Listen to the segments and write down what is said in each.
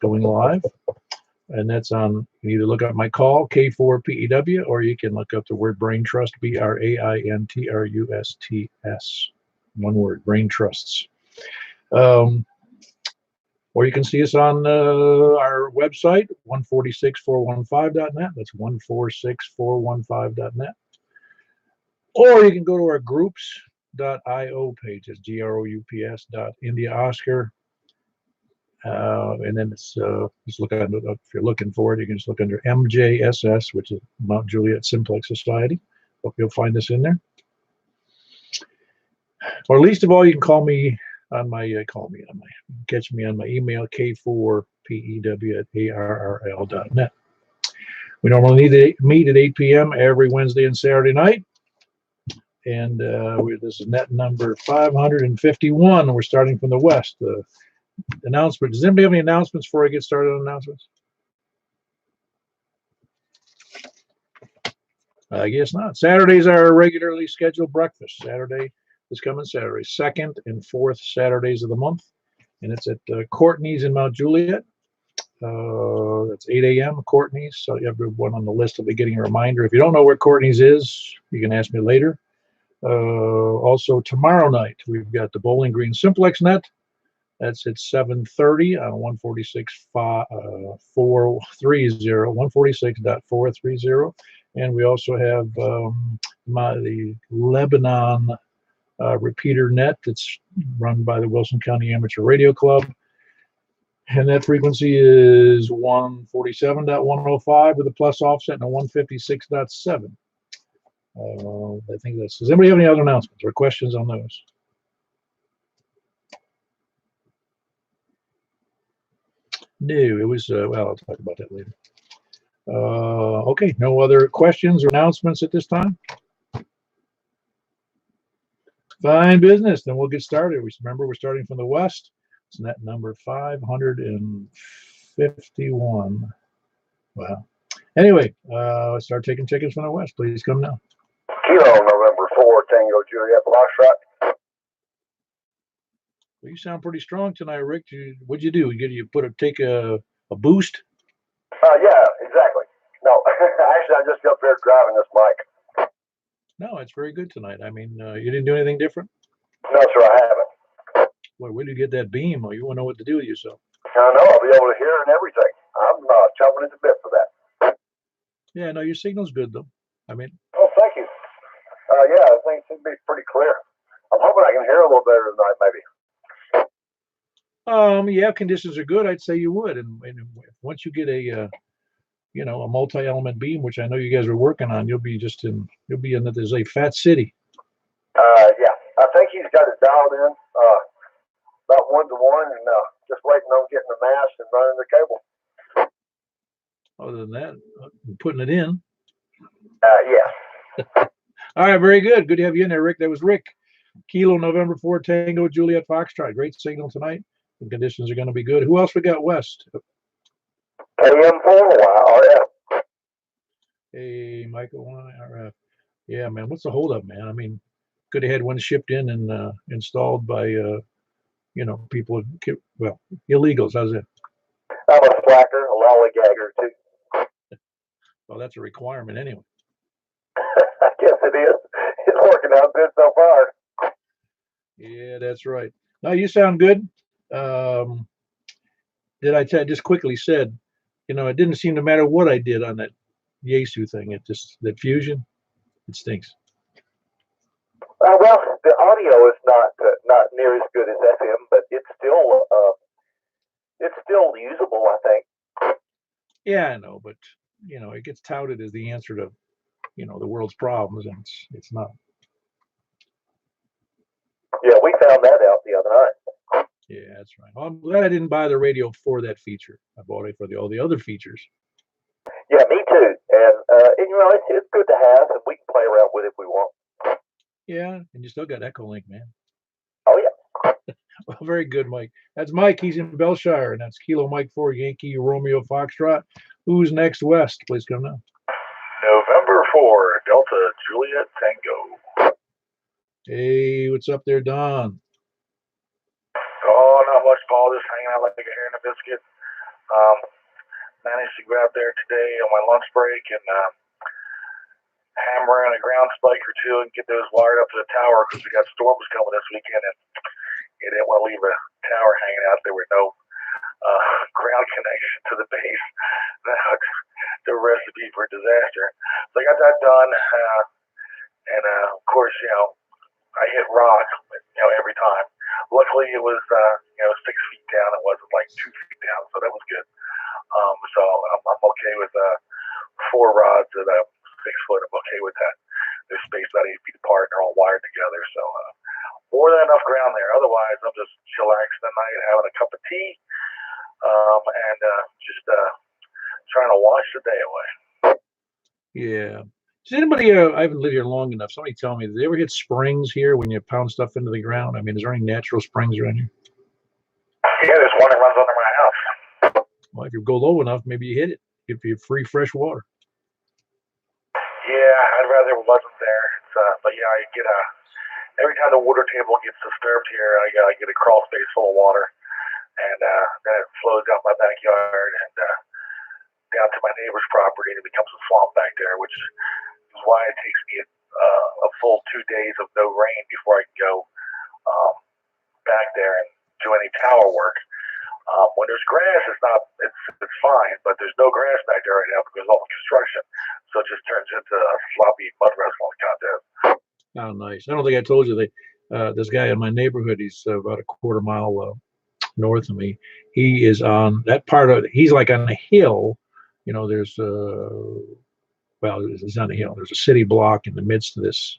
going live. And that's on, you can either look up my call, K4PEW, or you can look up the word Brain Trust, BRAINTRUSTS. One word, Brain Trusts. Or you can see us on our website, 146415.net. That's 146415.net. Or you can go to our groups.io page. It's GROUPS.India Oscar. And then it's just look at, if you're looking for it, you can just look under MJSS, which is Mount Juliet Simplex Society. Hope you'll find this in there. Or least of all, you can call me on my catch me on my email, K4PEW@ARRL.net. We normally meet at 8 p.m. every Wednesday and Saturday night. And this is net number 551. We're starting from the west. Announcement. Does anybody have any announcements before I get started on announcements? I guess not. Saturdays are our regularly scheduled breakfast. Saturday is coming Saturday, second and fourth Saturdays of the month. And it's at Courtney's in Mount Juliet. That's 8 a.m. Courtney's. So everyone on the list will be getting a reminder. If you don't know where Courtney's is, you can ask me later. Also, tomorrow night, we've got the Bowling Green Simplex Net. That's at 7:30 on 146.430. And we also have the Lebanon repeater net that's run by the Wilson County Amateur Radio Club. And that frequency is 147.105 with a plus offset and a 156.7. I think that's. Does anybody have any other announcements or questions on those? No, it was, well, I'll talk about that later. Okay, no other questions or announcements at this time? Fine business, then we'll get started. Remember, we're starting from the west. It's net number 551. Wow. Anyway, let's start taking tickets from the west. Please come now. Kilo November 4, Tango Juliet, Foxtrot. Well, you sound pretty strong tonight, Rick. What'd you do? Take a boost? Yeah, exactly. No, actually, I just got up there driving this mic. No, it's very good tonight. I mean, you didn't do anything different? No, sir, I haven't. Boy, where did you get that beam? Oh, you won't know what to do with yourself. I know. I'll be able to hear and everything. I'm chomping at the bit for that. Yeah, no, your signal's good, though. I mean. Oh, thank you. Yeah, I think it should be pretty clear. I'm hoping I can hear a little better tonight, maybe. Yeah, conditions are good. I'd say you would, and once you get a multi-element beam, which I know you guys are working on, you'll be in there's a fat city. Yeah, I think he's got it dialed in about 1-to-1, and just waiting on getting the mast and running the cable. Other than that, putting it in. Yes. All right, very good. Good to have you in there, Rick. That was Rick. Kilo November 4, Tango Juliet Foxtrot. Great signal tonight. The conditions are going to be good. Who else we got west? AM4 RF. Hey, Michael RF. Yeah, man. What's the holdup, man? I mean, could have had one shipped in and installed by people. Well, illegals. How's that? I'm a slacker, a lollygagger too. Well, that's a requirement anyway. I guess it is. It's working out good so far. Yeah, that's right. No, you sound good. Did I tell? Just quickly said, it didn't seem to matter what I did on that Yaesu thing. It just that fusion, it stinks. Well, the audio is not near as good as FM, but it's still usable, I think. Yeah, I know, but it gets touted as the answer to the world's problems, and it's not. Yeah, we found that out the other night. Yeah, that's right. Well, I'm glad I didn't buy the radio for that feature. I bought it for all the other features. Yeah, me too. And it's good to have, and we can play around with it if we want. Yeah, and you still got Echolink, man. Oh yeah. Well, very good, Mike. That's Mike. He's in Belshire, and that's Kilo Mike 4 Yankee Romeo Foxtrot. Who's next west? Please come now. November 4 Delta Juliet Tango. Hey, what's up there, Don? Oh, not much, Paul. Just hanging out like a hair in a biscuit. Managed to go out there today on my lunch break and hammer in a ground spike or two and get those wired up to the tower because we got storms coming this weekend and you didn't want to leave a tower hanging out there with no ground connection to the base. That's the recipe for disaster. So I got that done, and of course, I hit rock, every time. Luckily, it was 6 feet down. It wasn't like 2 feet down, so that was good. So I'm okay with 4 rods at 6 foot. I'm okay with that. They're spaced about 8 feet apart, and they're all wired together. So more than enough ground there. Otherwise, I'm just chillaxing tonight, having a cup of tea, and just trying to wash the day away. Yeah. Does anybody, I haven't lived here long enough. Somebody tell me, did they ever hit springs here when you pound stuff into the ground? I mean, is there any natural springs around here? Yeah, there's one that runs under my house. Well, if you go low enough, maybe you hit it. If you free fresh water. Yeah, I'd rather it wasn't there. But yeah, I get every time the water table gets disturbed here, I get a crawl space full of water, and then it flows out my backyard and down to my neighbor's property, and it becomes a swamp back there, which is why it takes me a full 2 days of no rain before I can go back there and do any tower work. When there's grass, it's fine, but there's no grass back there right now because of all the construction. So it just turns into a sloppy mud wrestling contest. Oh, nice. I don't think I told you this guy in my neighborhood, he's about a quarter mile north of me. He is on that part of, he's like on a hill. There's well, it's not a hill. There's a city block in the midst of this,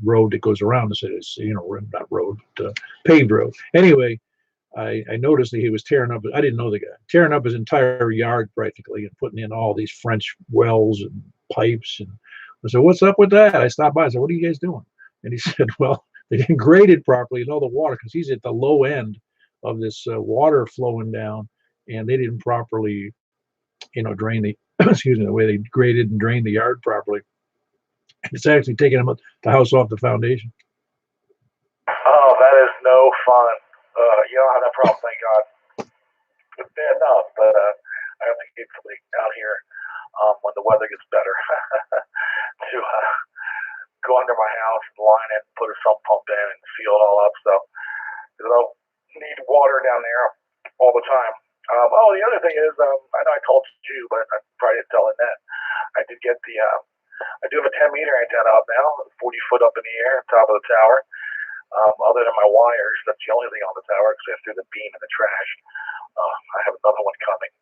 road that goes around the city. It's, not road, but paved road. Anyway, I noticed that he was tearing up. I didn't know the guy tearing up his entire yard practically and putting in all these French wells and pipes. And I said, "What's up with that?" I stopped by. I said, "What are you guys doing?" And he said, "Well, they didn't grade it properly and all the water because he's at the low end of this water flowing down, and they didn't properly, drain the excuse me, the way they graded and drained the yard properly. It's actually taking the house off the foundation." Oh, that is no fun. You don't have that problem, thank God. It's bad enough, but I have to keep out here when the weather gets better to go under my house and line it, put a sump pump in, and seal it all up. So I don't need water down there all the time. The other thing is, I know I told you, but I probably didn't tell Annette. I did get I do have a 10-meter antenna up now, 40 foot up in the air, on top of the tower. Other than my wires, that's the only thing on the tower because I threw the beam in the trash. I have another one coming.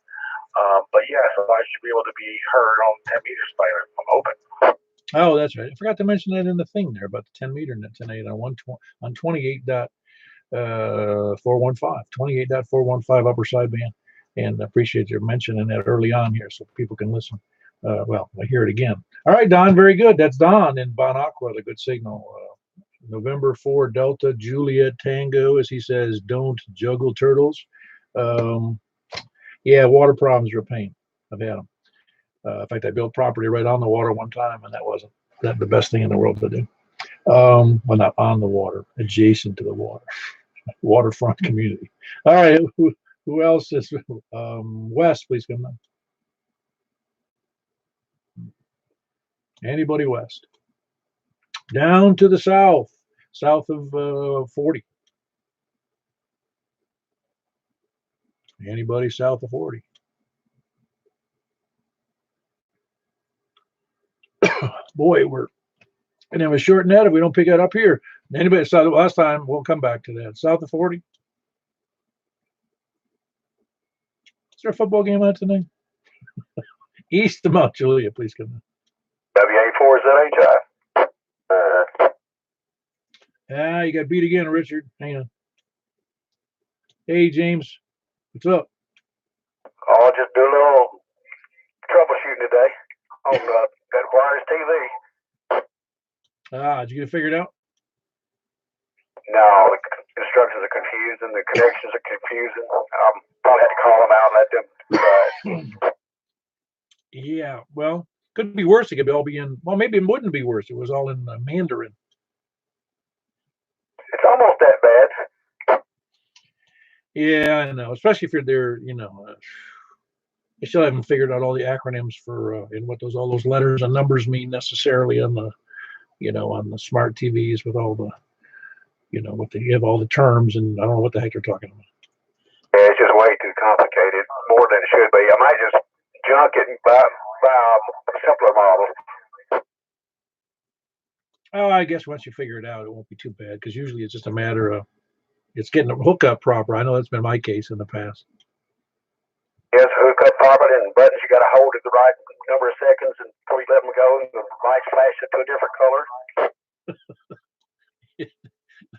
But yeah, so I should be able to be heard on 10 meters by I'm open. Oh, that's right. I forgot to mention that in the thing there about the 10-meter net tonight on 28.415, 28.415 upper sideband. And I appreciate you mentioning that early on here so people can listen. Well, I hear it again. All right, Don, very good. That's Don in Bon Aqua, the good signal. November 4 Delta Juliet Tango, as he says, don't juggle turtles. Yeah, water problems are a pain. I've had them. In fact, I built property right on the water one time, and that wasn't the best thing in the world to do. Well, not on the water, adjacent to the water. Waterfront community. All right, who else is West? Please come on. Anybody west? Down to the south of 40. Anybody south of 40? Boy, we're gonna have a short net if we don't pick it up here. Anybody south? Last time, we'll come back to that. South of 40. Is there a football game on tonight? East of Mount Juliet, please come in. WA4ZHI. You got beat again, Richard. Hang on. Hey, James. What's up? Oh, just do a little troubleshooting today on that wireless TV. Did you get it figured out? No, the instructions are confusing. The connections are confusing. Probably had to call them out and let them. Yeah, well, could be worse. It could all be in, well, maybe it wouldn't be worse. It was all in Mandarin. It's almost that bad. Yeah, I know. Especially if you're there, I still haven't figured out all the acronyms for and what all those letters and numbers mean necessarily on the on the smart TVs with all the what they have all the terms, and I don't know what the heck they're talking about. Yeah, it's just way too complicated, more than it should be. I might just junk it and buy a simpler model. Oh, I guess once you figure it out, it won't be too bad because usually it's just a matter of it's getting the hookup proper. I know that's been my case in the past. Yes, hook up proper and buttons you got to hold at the right number of seconds and before you let them go, and the lights flash into a different color.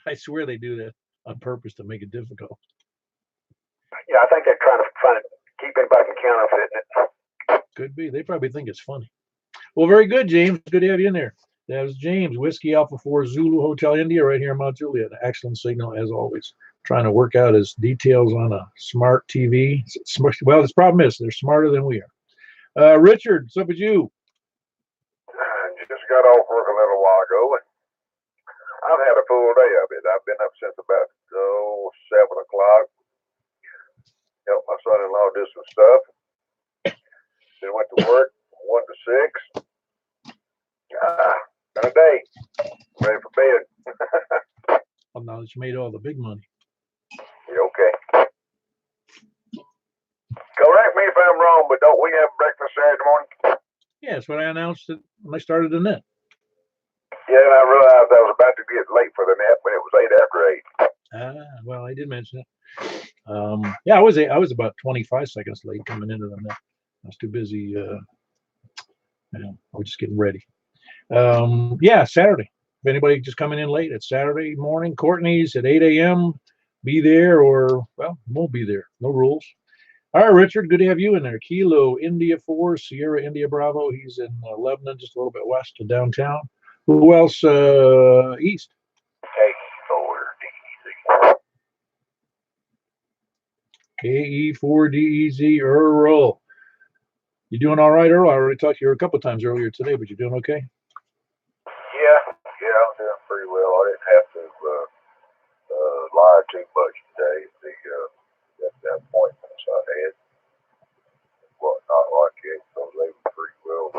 I swear they do that on purpose to make it difficult. Yeah, I think they're trying to keep anybody from counterfeiting it. Could be. They probably think it's funny. Well, very good, James. Good to have you in there. That was James, Whiskey Alpha 4 Zulu Hotel India, right here in Mount Juliet. Excellent signal as always. Trying to work out his details on a smart TV. Well, the problem is they're smarter than we are. Richard, what's up with you? Just got off work a little while ago, and I've had a full day of it. I've been up since about 7 o'clock. Helped my son-in-law do some stuff. Then went to work 1 to 6. Done a day. Ready for bed. Well, now that you made all the big money. Yeah, okay. Correct me if I'm wrong, but don't we have breakfast Saturday morning? Yeah, that's what I announced when I started the net. Yeah, and I realized I was about to get late for the net when it was 8 after 8. Well, I did mention it. Yeah, I was about 25 seconds late coming into the net. I was too busy. I was just getting ready. Yeah, Saturday. If anybody just coming in late, it's Saturday morning. Courtney's at 8 a.m. Be there or, well, won't be there. No rules. All right, Richard, good to have you in there. Kilo India 4, Sierra India Bravo. He's in Lebanon, just a little bit west of downtown. Who else east? KE4DEZ, Earl. You doing all right, Earl? I already talked to you a couple of times earlier today, but you're doing okay? Yeah, I'm doing pretty well. I didn't have to lie too much today. The appointments I had, whatnot like it, so they were pretty well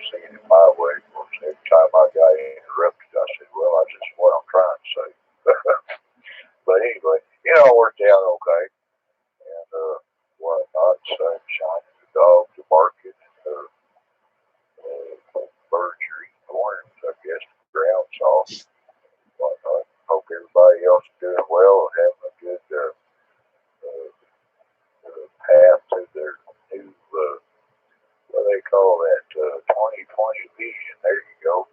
seeing it my way. Of course, every time I got interrupted, I said, well, that's just what I'm trying to say. But anyway, it all worked out okay. And whatnot, sunshine, the dogs are barking, and birds are eating orange, I guess, the ground's off. Whatnot. Hope everybody else is doing well and having a good path to their new, what do they call that, 2020 vision. There you go.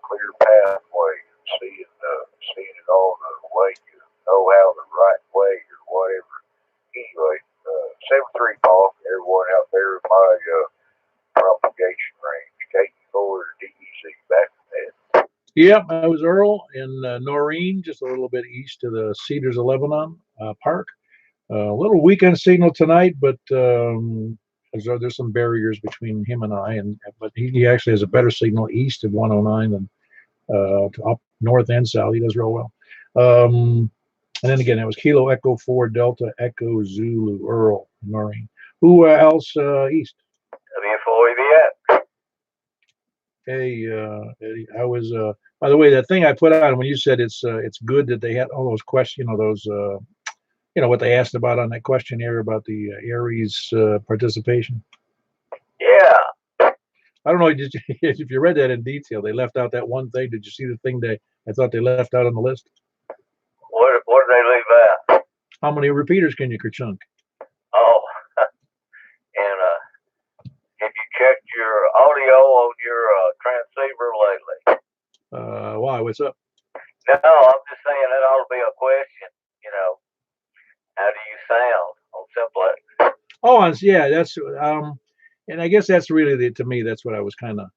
Clear pathway, seeing it all the way you know how the right way or whatever. Anyway, 7-3 Paul, everyone out there in my propagation range, K4 DEC back in that. Yep, I was Earl in Noreen, just a little bit east of the Cedars of Lebanon Park. A little weekend signal tonight, but there's some barriers between him and I. But he actually has a better signal east of 109 than up north and south. He does real well. And then again, it was Kilo Echo 4 Delta Echo Zulu Earl Noreen. Who else east? Hey, Eddie, I was. By the way, that thing I put on when you said it's good that they had all those questions, what they asked about on that questionnaire about the Aries participation. Yeah. I don't know if you read that in detail. They left out that one thing. Did you see the thing I thought they left out on the list? What did they leave out? How many repeaters can you kerchunk? Oh, and have you checked your audio on your transceiver lately? Why? What's up? No, I'm just saying that ought to be a question. How do you sound on Simplex? Oh, yeah, that's and I guess that's really to me that's what I was kind of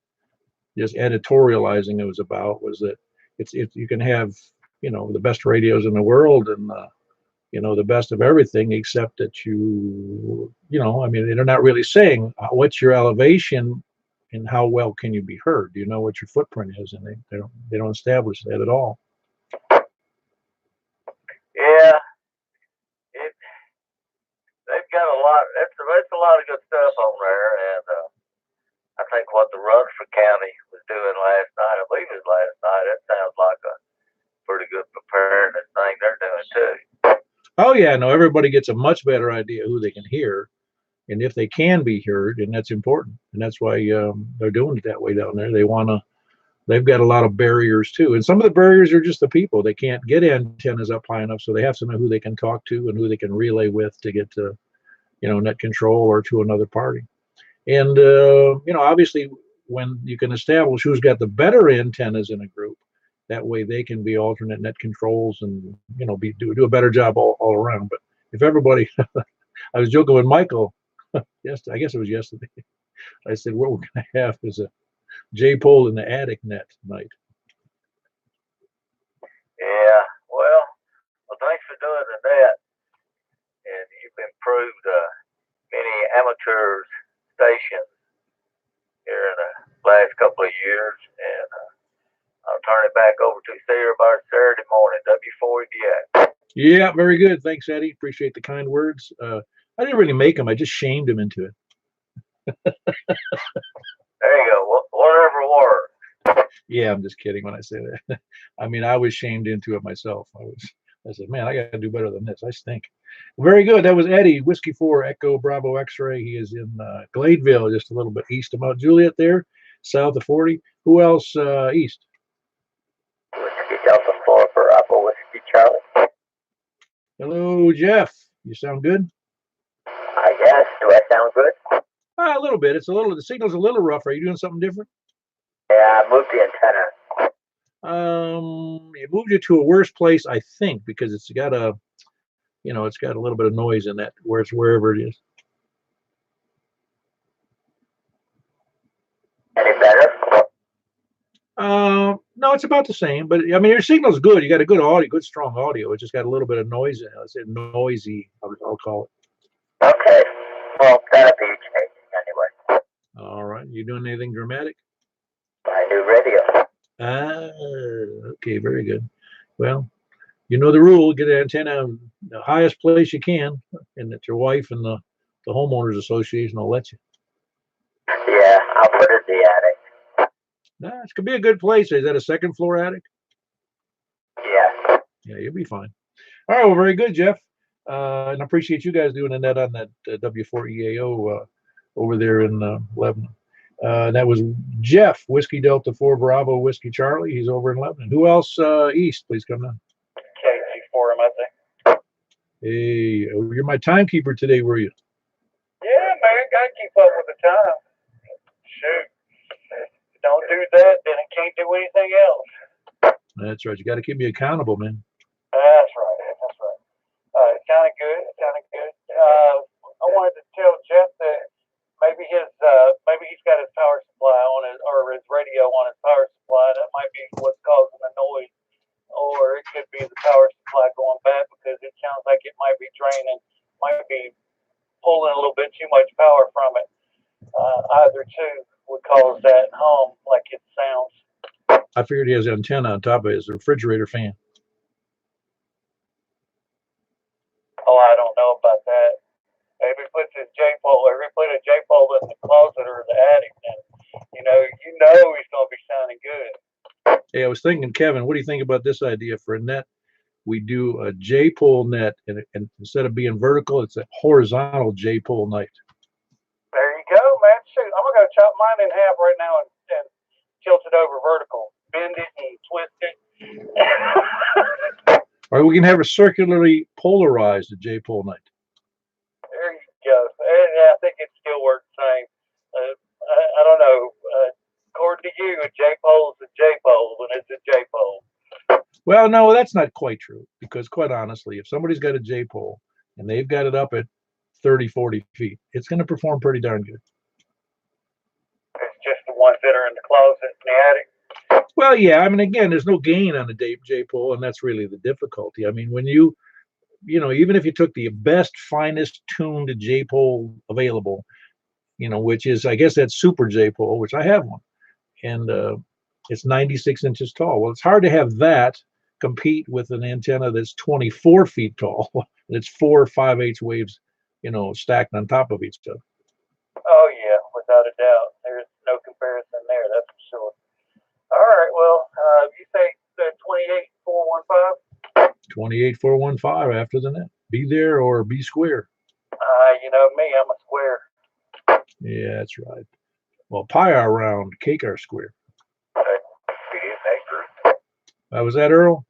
just editorializing. It was about was that it's you can have the best radios in the world and the best of everything except that I mean they're not really saying what's your elevation and how well can you be heard. Do you know what your footprint is? And they don't establish that at all. Yeah, got a lot. It's a lot of good stuff on there, and I think what the Rutherford County was doing last night, I believe it was last night. That sounds like a pretty good preparedness thing they're doing too. Oh yeah, no, everybody gets a much better idea who they can hear, and if they can be heard, and that's important, and that's why they're doing it that way down there. They've got a lot of barriers too, and some of the barriers are just the people. They can't get antennas up high enough, so they have to know who they can talk to and who they can relay with to get to, net control or to another party. And obviously, when you can establish who's got the better antennas in a group, that way they can be alternate net controls and do a better job all around. But if everybody, I was joking with Michael, yes, I guess it was yesterday. I said what we're going to have is a J-pole in the attic net tonight. Yeah, well, thanks for doing the net, and you've improved many amateur stations here in the last couple of years, and I'll turn it back over to Sarah about Saturday morning, W4EDX. Yeah, very good. Thanks, Eddie. Appreciate the kind words. I didn't really make him. I just shamed him into it. There you go. Whatever word. Yeah, I'm just kidding when I say that. I mean, I was shamed into it myself. I said, man, I got to do better than this. I stink. Very good. That was Eddie, Whiskey 4, Echo, Bravo, X-Ray. He is in Gladeville, just a little bit east of Mount Juliet there, south of 40. Who else east? Whiskey Delta 4, Bravo, Whiskey Charlie. Hello, Jeff. You sound good? I guess. Do I sound good? A little bit. The signal's a little rough. Are you doing something different? Yeah, I moved the antenna. It moved you to a worse place, I think, because it's got a little bit of noise in that wherever it is. Any better? No, it's about the same. But I mean, your signal's good. You got a good audio, good strong audio. It just got a little bit of noise in it. I said noisy. I'll call it. Okay. Well, that'll be changing anyway. All right. You doing anything dramatic? My new radio. Okay, very good. Well, you know the rule: get an antenna in the highest place you can, and that your wife and the homeowners association will let you. Yeah, I'll put it in the attic. Nah, it could be a good place. Is that a second floor attic? Yeah. Yeah, you'll be fine. All right, well, very good, Jeff. And I appreciate you guys doing a net on that W4EAO over there in Lebanon. That was Jeff, Whiskey Delta 4 Bravo, Whiskey Charlie. He's over in Lebanon. Who else east? Please come down. KG4, I think. Hey, you're my timekeeper today, were you? Yeah, man, gotta keep up with the time. Shoot. If you don't do that, then it can't do anything else. That's right. You got to keep me accountable, man. That's right. That's right. Kind of good. Kind of good. I wanted to tell Jeff that maybe he's got his power supply on his, or his radio on his power supply. That might be what's causing the noise, or it could be the power supply going bad because it sounds like it might be draining, might be pulling a little bit too much power from it. Either two would cause that hum like it sounds. I figured he has an antenna on top of his refrigerator fan. Oh, I don't know about that. If he puts his J-pole, if he put a J-pole in the closet or the attic, then you know he's gonna be sounding good. Hey, I was thinking, Kevin, what do you think about this idea for a net? We do a J-pole net, and instead of being vertical, it's a horizontal J-pole net. There you go, man. Shoot, I'm gonna go chop mine in half right now and tilt it over vertical, bend it and twist it. Or we can have a circularly polarized J-pole net. There you go. I think it still works the same. I don't know. According to you, a J-pole is a J-pole, and it's a J-pole. Well, no, that's not quite true, because quite honestly, if somebody's got a J-pole and they've got it up at 30, 40 feet, it's going to perform pretty darn good. It's just the ones that are in the closet in the attic. Well, yeah, I mean, again, there's no gain on the J-pole, and that's really the difficulty. I mean, when even if you took the best, finest tuned J-pole available, which is, I guess that's Super J-pole, which I have one, and it's 96 inches tall. Well, it's hard to have that compete with an antenna that's 24 feet tall, and it's 4 5/8 waves stacked on top of each other. Oh yeah, without a doubt. There's no comparison there. That's for sure. All right. Well, you say 28415. 28415 after the net. Be there or be square. You know me, I'm a square. Yeah, that's right. Well, pie are round, cake are square. Feed in that group. Was that Earl?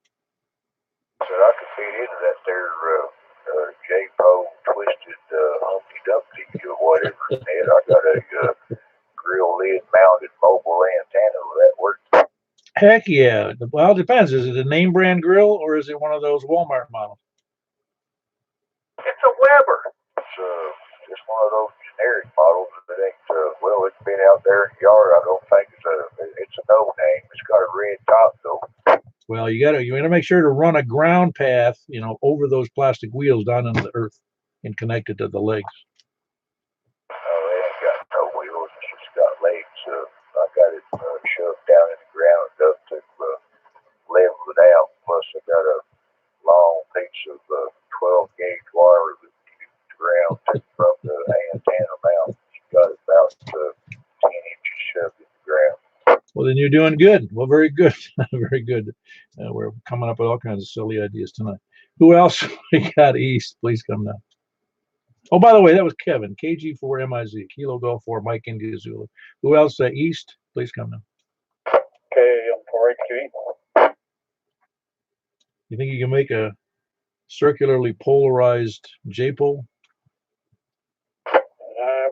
So I could feed into that there J-Po twisted Humpty Dumpty or whatever. And I got a grill lid mounted mobile antenna. Will that work? Heck yeah. Well, it depends. Is it a name brand grill or is it one of those Walmart models? It's a Weber. It's just one of those generic models that ain't, well, it's been out there in the yard. I don't think it's a no name. It's got a red top though. Well, you gotta make sure to run a ground path, over those plastic wheels down into the earth and connect it to the legs. Oh, it ain't got no wheels. It's just got legs. I got it shoved down in the ground up to level it out. Plus, I got a long piece of 12 gauge wire that keeps the ground from the antenna mount. It's got about 10 inches shoved in the ground. Well, then you're doing good. Well, very good. Very good. We're coming up with all kinds of silly ideas tonight. Who else we got east? Please come down. Oh, by the way, that was Kevin, KG4MIZ, Kilo Golf 4, Mike India Zulu. Who else east? Please come down. KM4HQ. You think you can make a circularly polarized J-pole?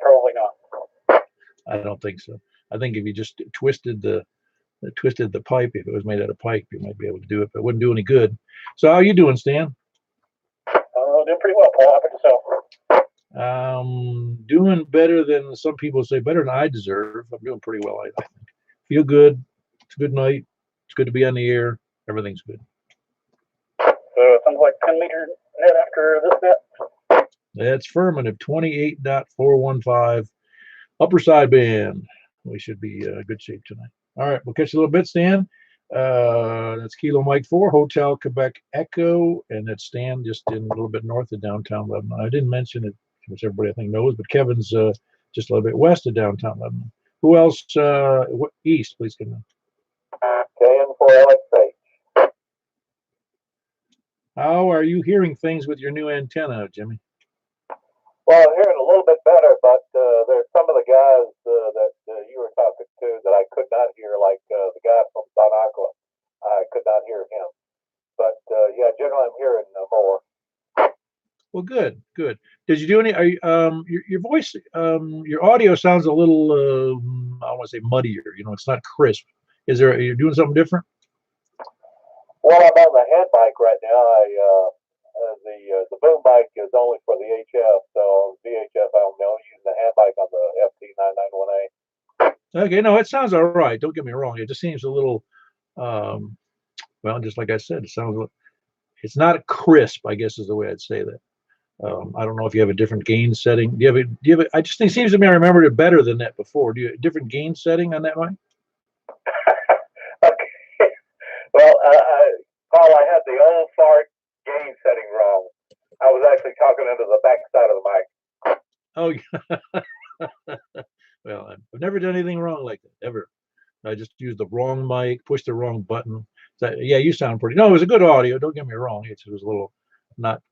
Probably not. I don't think so. I think if you just twisted the pipe, if it was made out of pipe, you might be able to do it, but it wouldn't do any good. So how are you doing, Stan? Doing pretty well, Paul. How about yourself? Doing better than some people say, better than I deserve. I'm doing pretty well, I think. Feel good. It's a good night. It's good to be on the air. Everything's good. So something like 10 meter net after this net? That's affirmative. 28.415. Upper sideband. We should be good shape tonight. All right, we'll catch you a little bit, Stan. That's Kilo Mike 4, Hotel Quebec Echo, and that's Stan just in a little bit north of downtown Lebanon. I didn't mention it, which everybody I think knows, but Kevin's just a little bit west of downtown Lebanon. Who else? East, please come in. KM4LXH. How are you hearing things with your new antenna, Jimmy? Well, I'm hearing a little bit better, but there's some of the guys that you were talking to that I could not hear, like the guy from Don Aqua. I could not hear him. But yeah, generally I'm hearing more. Well, good, good. Did you do any? Are you, your voice, your audio sounds a little, I don't want to say muddier. It's not crisp. Are you doing something different? Well, I'm on the head mic right now. The boom mic is only for the HF, so VHF I'm using the hand mic on the FT991A. Okay, no, it sounds all right. Don't get me wrong. It just seems a little, just like I said, it's not crisp, I guess is the way I'd say that. I don't know if you have a different gain setting. Do you have I just think it seems to me I remembered it better than that before. Do you have a different gain setting on that mic? Okay. Well, Paul, I had the old fart gain setting wrong. I was actually talking into the back side of the mic. Oh, well, I've never done anything wrong like that, ever. I just used the wrong mic, pushed the wrong button. So, yeah, you sound pretty. No, it was a good audio. Don't get me wrong. It was a little not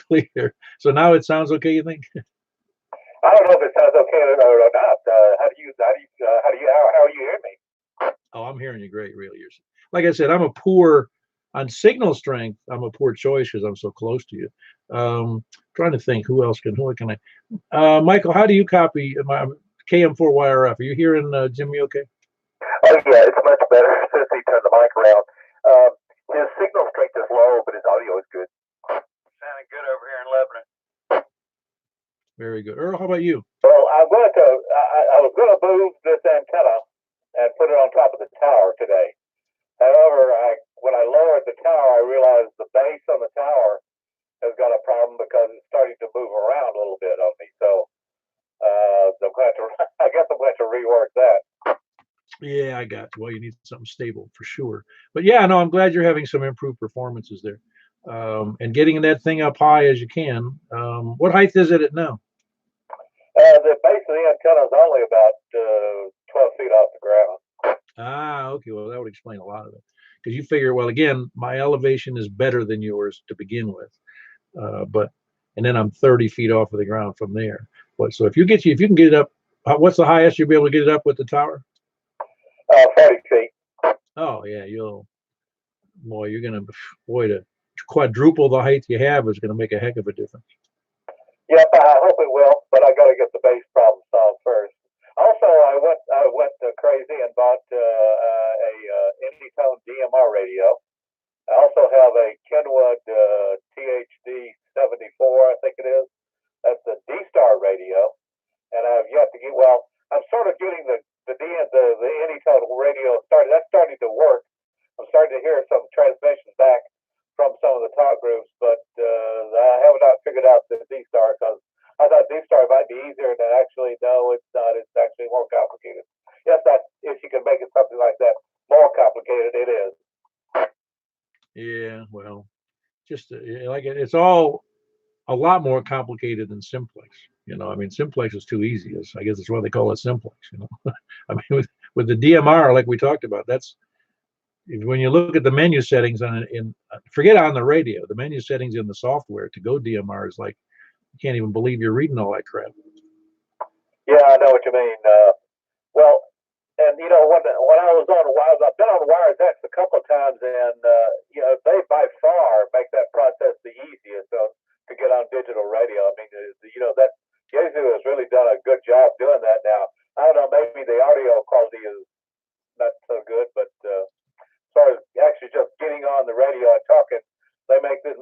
clear. So now it sounds okay, you think? I don't know if it sounds okay or not. How are you hearing me? Oh, I'm hearing you great, really. Like I said, I'm a poor on signal strength. I'm a poor choice because I'm so close to you. Trying to think who can I? Michael, how do you copy my KM4YRF? Are you hearing Jimmy okay? Oh yeah, it's much better since he turned the mic around. His signal strength is low, but his audio is good. Sounding good over here in Lebanon. Very good. Earl, how about you? Well, I was going to move this antenna and put it on top of the tower today. However, when I lowered the tower, I realized the base on the tower has got a problem because it's starting to move around a little bit on me. So I guess I'm going to rework that. Yeah, I got you. Well, you need something stable for sure. But yeah, no, I'm glad you're having some improved performances there. and getting that thing up high as you can. What height is it at now? The base of the antenna is only about 12 feet off the ground. Ah, okay. Well, that would explain a lot of it. Because you figure, well, again, my elevation is better than yours to begin with, and then I'm 30 feet off of the ground from there. But so if you can get it up, what's the highest you'll be able to get it up with the tower? 40 feet. Oh yeah, you're gonna, to quadruple the height you have is gonna make a heck of a difference. Yep, I hope it will, but I got to get the base problem solved first. Also, I went crazy and bought a Anytone DMR radio. I also have a Kenwood THD 74, I think it is. That's a D-Star radio, and I've yet to get. Well, I'm sort of getting the Anytone radio started. That's starting to work. I'm starting to hear some transmissions back from some of the talk groups, but I have not figured out the D-Star because I thought D-Star might be easier, and actually, no, it's not. It's actually more complicated. Yes, if you can make it something like that more complicated, it is. Yeah, well, just like it's all a lot more complicated than simplex. I mean, simplex is too easy. I guess that's why they call it simplex. I mean, with the DMR, like we talked about, that's when you look at the menu settings forget on the radio, the menu settings in the software to go DMR is like you can't even believe you're reading all that crap. Yeah, I know what you mean. Well, and when I was on wires, I've been on wires X a couple of times, and they by far make that process the easiest to get on digital radio. I mean, that Yaesu has really done a good job doing that now. I don't know, maybe the audio quality is not so good, but as far as actually just getting on the radio and talking, they make it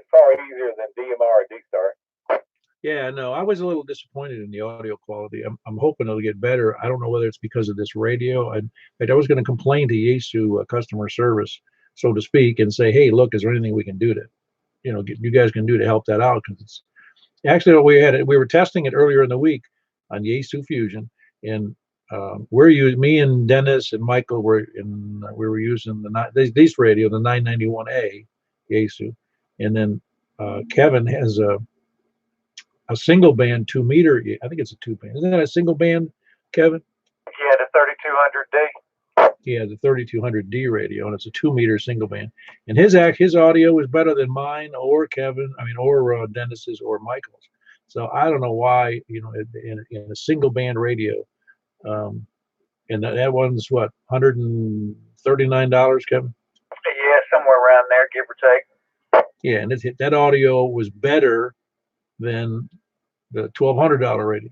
far easier than DMR or D-Star. Yeah, no, I was a little disappointed in the audio quality. I'm hoping it'll get better. I don't know whether it's because of this radio. In fact, I was going to complain to Yaesu customer service, so to speak, and say, hey, look, is there anything we can do to, you guys can do to help that out? Because it's actually what we were testing it earlier in the week on Yaesu Fusion, and me and Dennis and Michael we were using this radio, the 991A Yaesu, and then Kevin has a single band 2 meter. I think it's a 2-band. Isn't that a single band, Kevin? Yeah, the 3200D. He has a 3200D radio, and it's a 2 meter single band. And his audio is better than mine or Kevin. I mean, or Dennis's or Michael's. So I don't know why, in a single band radio, and that one's what, $139, Kevin? Yeah, somewhere around there, give or take. Yeah, and that audio was better than the $1,200 radio.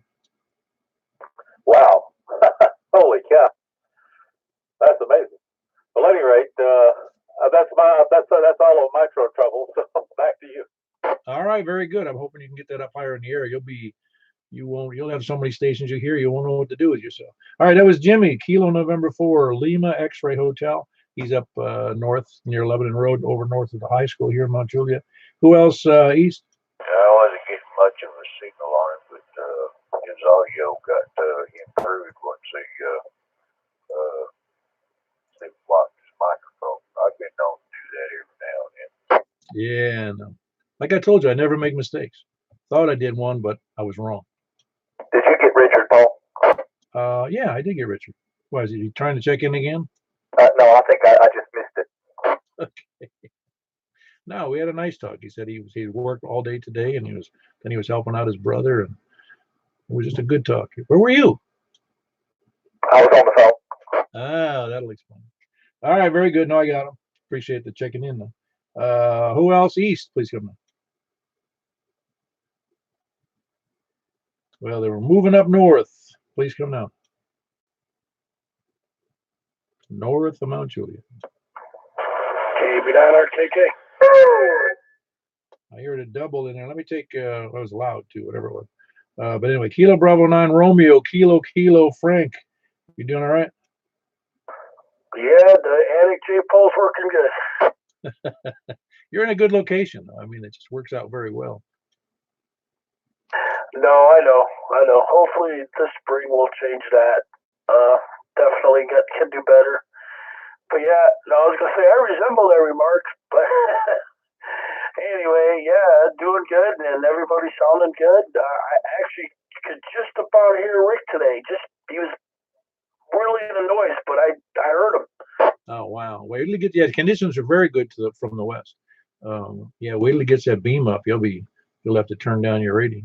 Wow. Holy cow. That's amazing. Well, at any rate, that's all of micro trouble. So back to you. All right, very good. I'm hoping you can get that up higher in the air. You'll have so many stations you hear, you won't know what to do with yourself. All right, that was Jimmy, Kilo November 4, Lima X-Ray Hotel. He's up north near Lebanon Road, over north of the high school here in Mount Juliet. Who else east? I wasn't getting much of a signal on it, but his audio got improved once they blocked his microphone. I've been known to do that every now and then. Yeah, no. Like I told you, I never make mistakes. Thought I did one, but I was wrong. Did you get Richard, Paul? Yeah, I did get Richard. Why, is he trying to check in again? No, I think I just missed it. Okay. No, we had a nice talk. He said he worked all day today, and he was helping out his brother, and it was just a good talk. Where were you? I was on the phone. Ah, that'll explain. All right, very good. No, I got him. Appreciate the checking in, though. Who else east? Please come in. Well, they were moving up north. Please come now. North of Mount Juliet. KB down RKK. I heard a double in there. Let me take, that was loud too, whatever it was. But anyway, Kilo Bravo 9 Romeo, Kilo Frank. You doing all right? Yeah, the anti-J pole's working good. You're in a good location, though. I mean, it just works out very well. No, I know. Hopefully this spring will change that. Definitely can do better. But yeah, no, I was gonna say I resemble their remarks, but Anyway, yeah, doing good, and everybody's sounding good. I actually could just about hear Rick today. He was really in the noise, but I heard him. Oh wow! Wait till he gets. Yeah, conditions are very good from the west. Yeah, wait till he gets that beam up. You'll have to turn down your radio.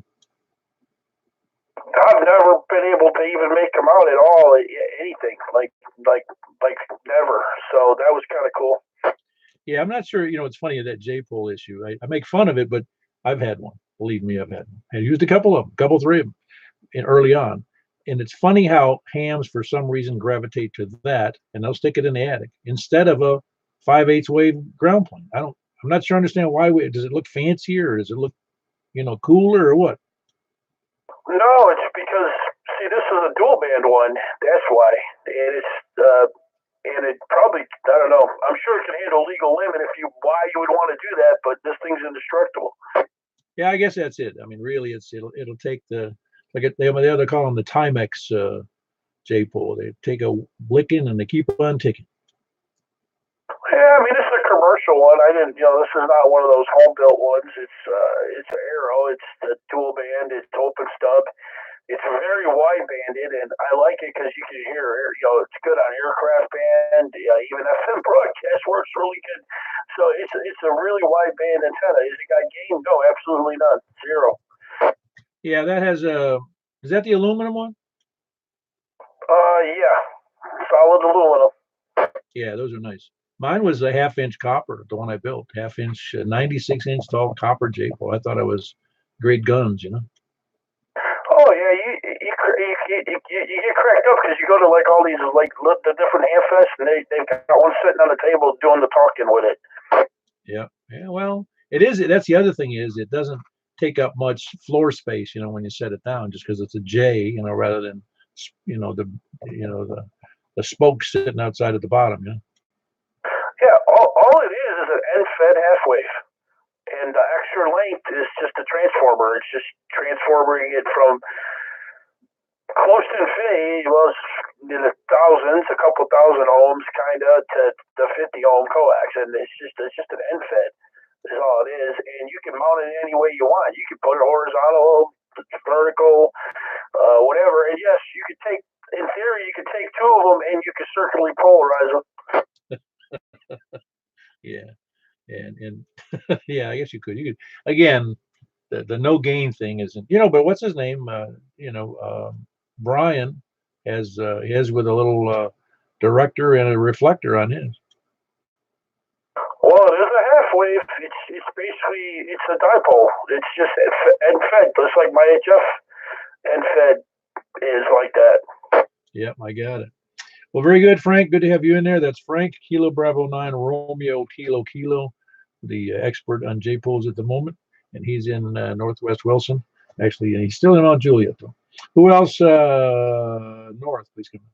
I've never been able to even make him out at all. Anything like never. So that was kind of cool. Yeah, I'm not sure. It's funny that J-pole issue. I make fun of it, but I've had one. Believe me, I've had one. I used a couple of them, three of them, early on. And it's funny how hams, for some reason, gravitate to that, and they'll stick it in the attic instead of a 5/8 wave ground plane. I'm not sure. I understand why. Does it look fancier, or does it look, cooler, or what? No, it's because see, this is a dual band one. That's why, and it probably, I don't know. I'm sure it can handle legal limit why you would want to do that, but this thing's indestructible. Yeah, I guess that's it. I mean, really, it'll take they call them the Timex J-pole. They take a licking and they keep on ticking. Yeah, I mean, this is a commercial one. I didn't, this is not one of those home built ones. It's an Arrow. It's the dual band. It's open stub. It's very wide banded, and I like it because you can hear, it's good on aircraft band. Even FM broadcast works really good. So it's a really wide band antenna. Is it got gain? No, absolutely none. Zero. Yeah, that has is that the aluminum one? Yeah, solid aluminum. Yeah, those are nice. Mine was a 1/2 inch copper, the one I built, 1/2 inch, 96-inch tall copper J-pole. I thought it was great guns. Oh yeah, you get cracked up because you go to like all these the different handfests, and they've got one sitting on the table doing the talking with it. Yeah. Well, it is. That's the other thing is it doesn't take up much floor space, when you set it down, just because it's a J, rather than the spokes sitting outside at the bottom. Yeah, all it is an end-fed half wave, and the extra length is just a transformer. It's just transforming it from close to infinity, in the thousands, a couple thousand ohms, kind of, to the 50 ohm coax, and it's just an end fed. Is all it is, and you can mount it any way you want. You can put it horizontal, vertical, whatever. And yes, you could take, in theory, you could take two of them and you could circularly polarize them. Yeah, and yeah, I guess you could. Again, the no gain thing isn't. But what's his name? Brian has with a little director and a reflector on his. Well, it is a half wave. It's basically a dipole. It's just end fed, just like my HF end fed is like that. Yep, I got it. Well, very good, Frank. Good to have you in there. That's Frank, Kilo Bravo 9 Romeo Kilo Kilo, the expert on J-poles at the moment, and he's in Northwest Wilson. Actually, he's still in Mount Juliet though. Who else? North, please come in.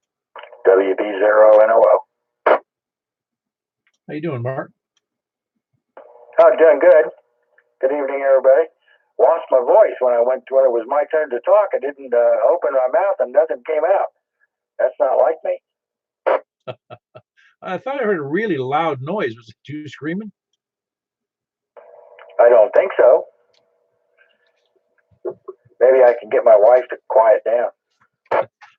WB0NOO. How you doing, Mark? Oh, doing good. Good evening, everybody. Lost my voice when it was my turn to talk. I didn't open my mouth and nothing came out. That's not like me. I thought I heard a really loud noise. Was it you screaming? I don't think so. Maybe I can get my wife to quiet down.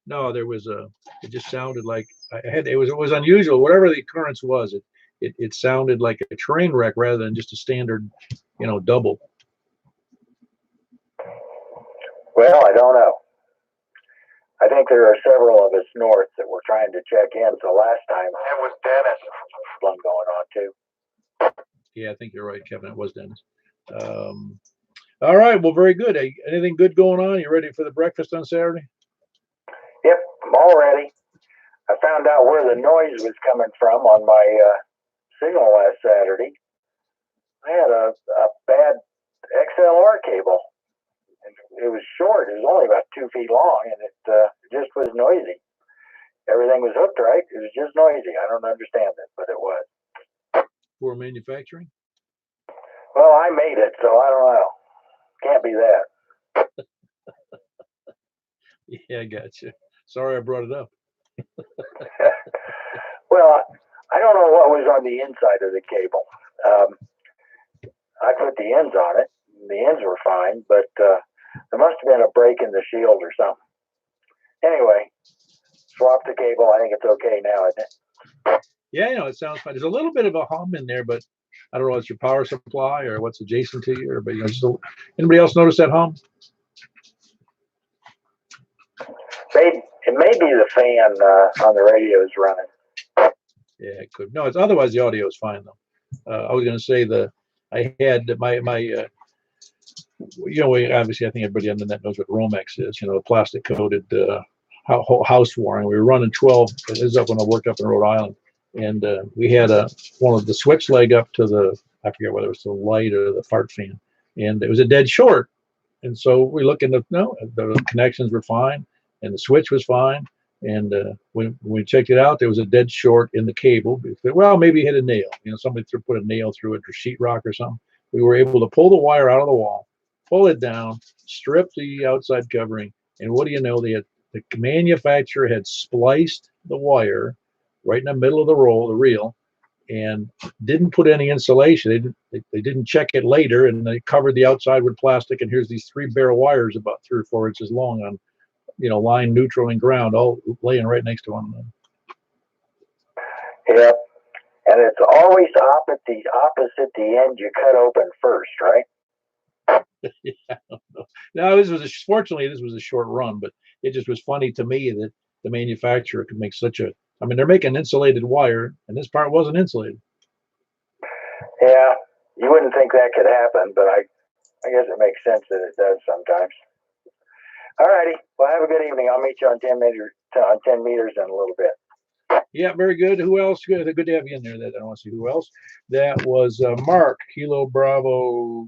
No, there was it just sounded like it was unusual. Whatever the occurrence was, it sounded like a train wreck rather than just a standard, double. Well, I don't know. I think there are several of us north that were trying to check in. So last time it was Dennis. One going on too. Yeah, I think you're right, Kevin. It was Dennis. All right. Well, very good. Anything good going on? You ready for the breakfast on Saturday? Yep, I'm all ready. I found out where the noise was coming from on my signal last Saturday. I had a bad XLR cable. It was short. It was only about 2 feet long, and it just was noisy. Everything was hooked right. It was just noisy. I don't understand it, but it was. For manufacturing? Well, I made it, so I don't know. Can't be that. Yeah, I got you. Sorry I brought it up. Well, I don't know what was on the inside of the cable. I put the ends on it. The ends were fine, but there must have been a break in the shield or something. Anyway, swap the cable. I think it's okay now, isn't it? Yeah, it sounds fine. There's a little bit of a hum in there, but I don't know if it's your power supply or what's adjacent to you. Or, but anybody else notice that hum? It may be the fan on the radio is running. Yeah, it could. No, it's otherwise the audio is fine though. I was going to say I had my obviously I think everybody on the net knows what Romex is. The plastic coated house wiring. We were running 12. This is up when I worked up in Rhode Island, and we had one of the switch leg up to I forget whether it was the light or the fart fan, and it was a dead short. And so we look the connections were fine, and the switch was fine. And when we checked it out, there was a dead short in the cable. Well, maybe it hit a nail. Somebody put a nail through it or sheetrock or something. We were able to pull the wire out of the wall, pull it down, strip the outside covering, and what do you know? The manufacturer had spliced the wire right in the middle of the reel, and didn't put any insulation. They didn't check it later, and they covered the outside with plastic. And here's these 3-barrel wires about 3 or 4 inches long on, line, neutral, and ground, all laying right next to one another. Yep. And it's always opposite the end you cut open first, right? Yeah. No, fortunately this was a short run, but it just was funny to me that the manufacturer could make they're making insulated wire, and this part wasn't insulated. Yeah, you wouldn't think that could happen, but I guess it makes sense that it does sometimes. All righty. Well, have a good evening. I'll meet you on 10 meters in a little bit. Yeah, very good. Who else? Good to have you in there. That I want to see who else. That was Mark, Kilo Bravo.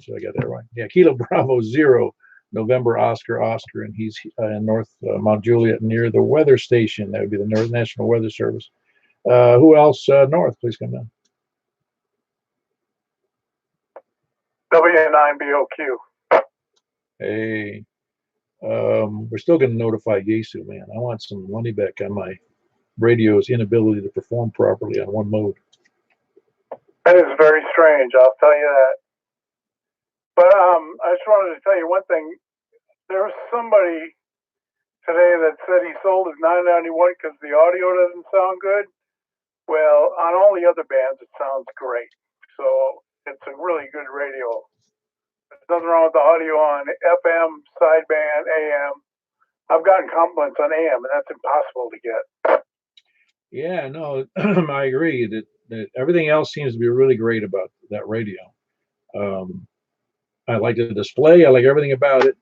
So I got that right. Yeah, Kilo Bravo 0, November Oscar, and he's in North Mount Juliet near the weather station. That would be the National Weather Service. Who else? North, please come down. W9BOQ. Hey, we're still going to notify Yesu, man. I want some money back on my radio's inability to perform properly on one mode. That is very strange, I'll tell you that. But I just wanted to tell you one thing. There was somebody today that said he sold his 991 because the audio doesn't sound good. Well, on all the other bands, it sounds great. So it's a really good radio. There's nothing wrong with the audio on FM, sideband, AM. I've gotten compliments on AM, and that's impossible to get. Yeah, no, I agree that everything else seems to be really great about that radio. I like the display. I like everything about it.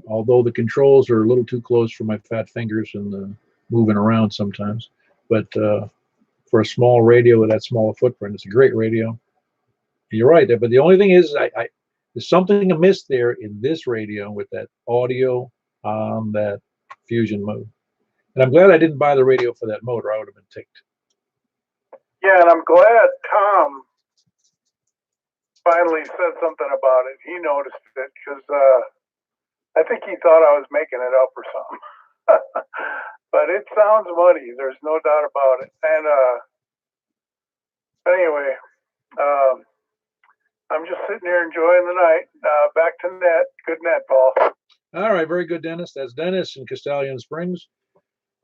Although the controls are a little too close for my fat fingers and moving around sometimes. But for a small radio with that small footprint, it's a great radio. You're right. But the only thing is, there's something amiss there in this radio with that audio on that fusion mode. And I'm glad I didn't buy the radio for that mode, or I would have been ticked. Yeah, and I'm glad Tom finally said something about it. He noticed it because I think he thought I was making it up or something. But it sounds muddy. There's no doubt about it. And anyway, I'm just sitting here enjoying the night. Back to net. Good net, Paul. All right, very good, Dennis. That's Dennis in Castellian Springs.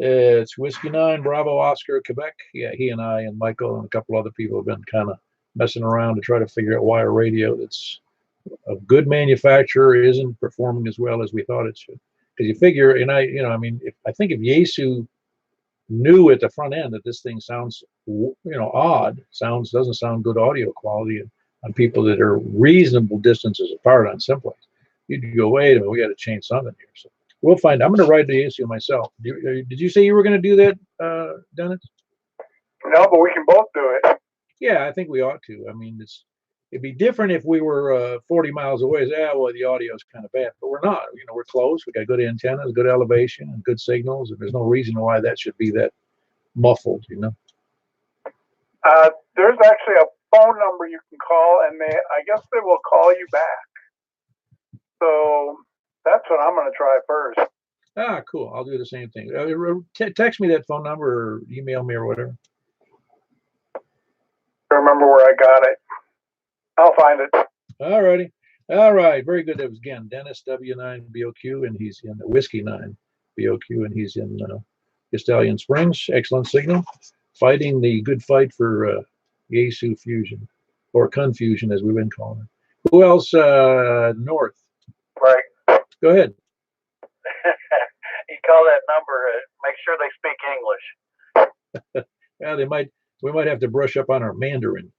It's Whiskey 9, Bravo, Oscar, Quebec. Yeah, he and I and Michael and a couple other people have been kind of messing around to try to figure out why a radio that's a good manufacturer isn't performing as well as we thought it should. Because you figure, and I think if Yesu knew at the front end that this thing sounds, odd, doesn't sound good audio quality on people that are reasonable distances apart on Simplex, you'd go, wait a minute, we got to change something here. So we'll find. I'm going to write the issue myself. Did you say you were going to do that, Dennis? No, but we can both do it. Yeah, I think we ought to. I mean, it'd be different if we were 40 miles away. Well, the audio is kind of bad, but we're not. We're close. We got good antennas, good elevation, and good signals, and there's no reason why that should be that muffled. There's actually a phone number you can call, and I guess they will call you back. So that's what I'm going to try first. Ah, cool. I'll do the same thing. Text me that phone number or email me or whatever. I remember where I got it. I'll find it. All righty. All right. Very good. That was again Dennis W9BOQ, and he's in Whiskey 9 BOQ, and he's in Stallion Springs. Excellent signal. Fighting the good fight for Yaesu fusion, or confusion as we've been calling it. Who else? North. Right. Go ahead. You call that number. Make sure they speak English. Yeah, they might. We might have to brush up on our Mandarin.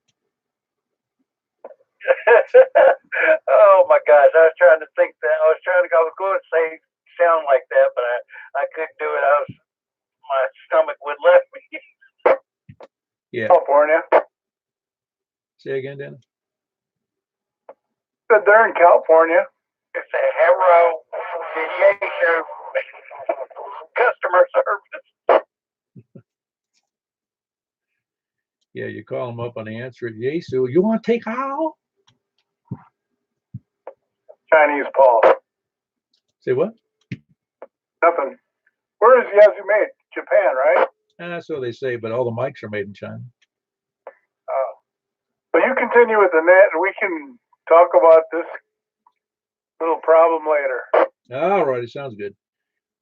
Oh my gosh! I was trying to think that. I was going to say sound like that, but I couldn't do it. My stomach would let me. Yeah. California. Say again, Dennis. But they're in California. It's a Hero Yaesu customer service. Yeah, you call them up on the answer at Yaesu. You want to take how? Chinese Paul. Say what? Nothing. Where is Yaesu made? Japan, right? So they say, but all the mics are made in China. But you continue with the net, and we can talk about this little problem later. All right, it sounds good.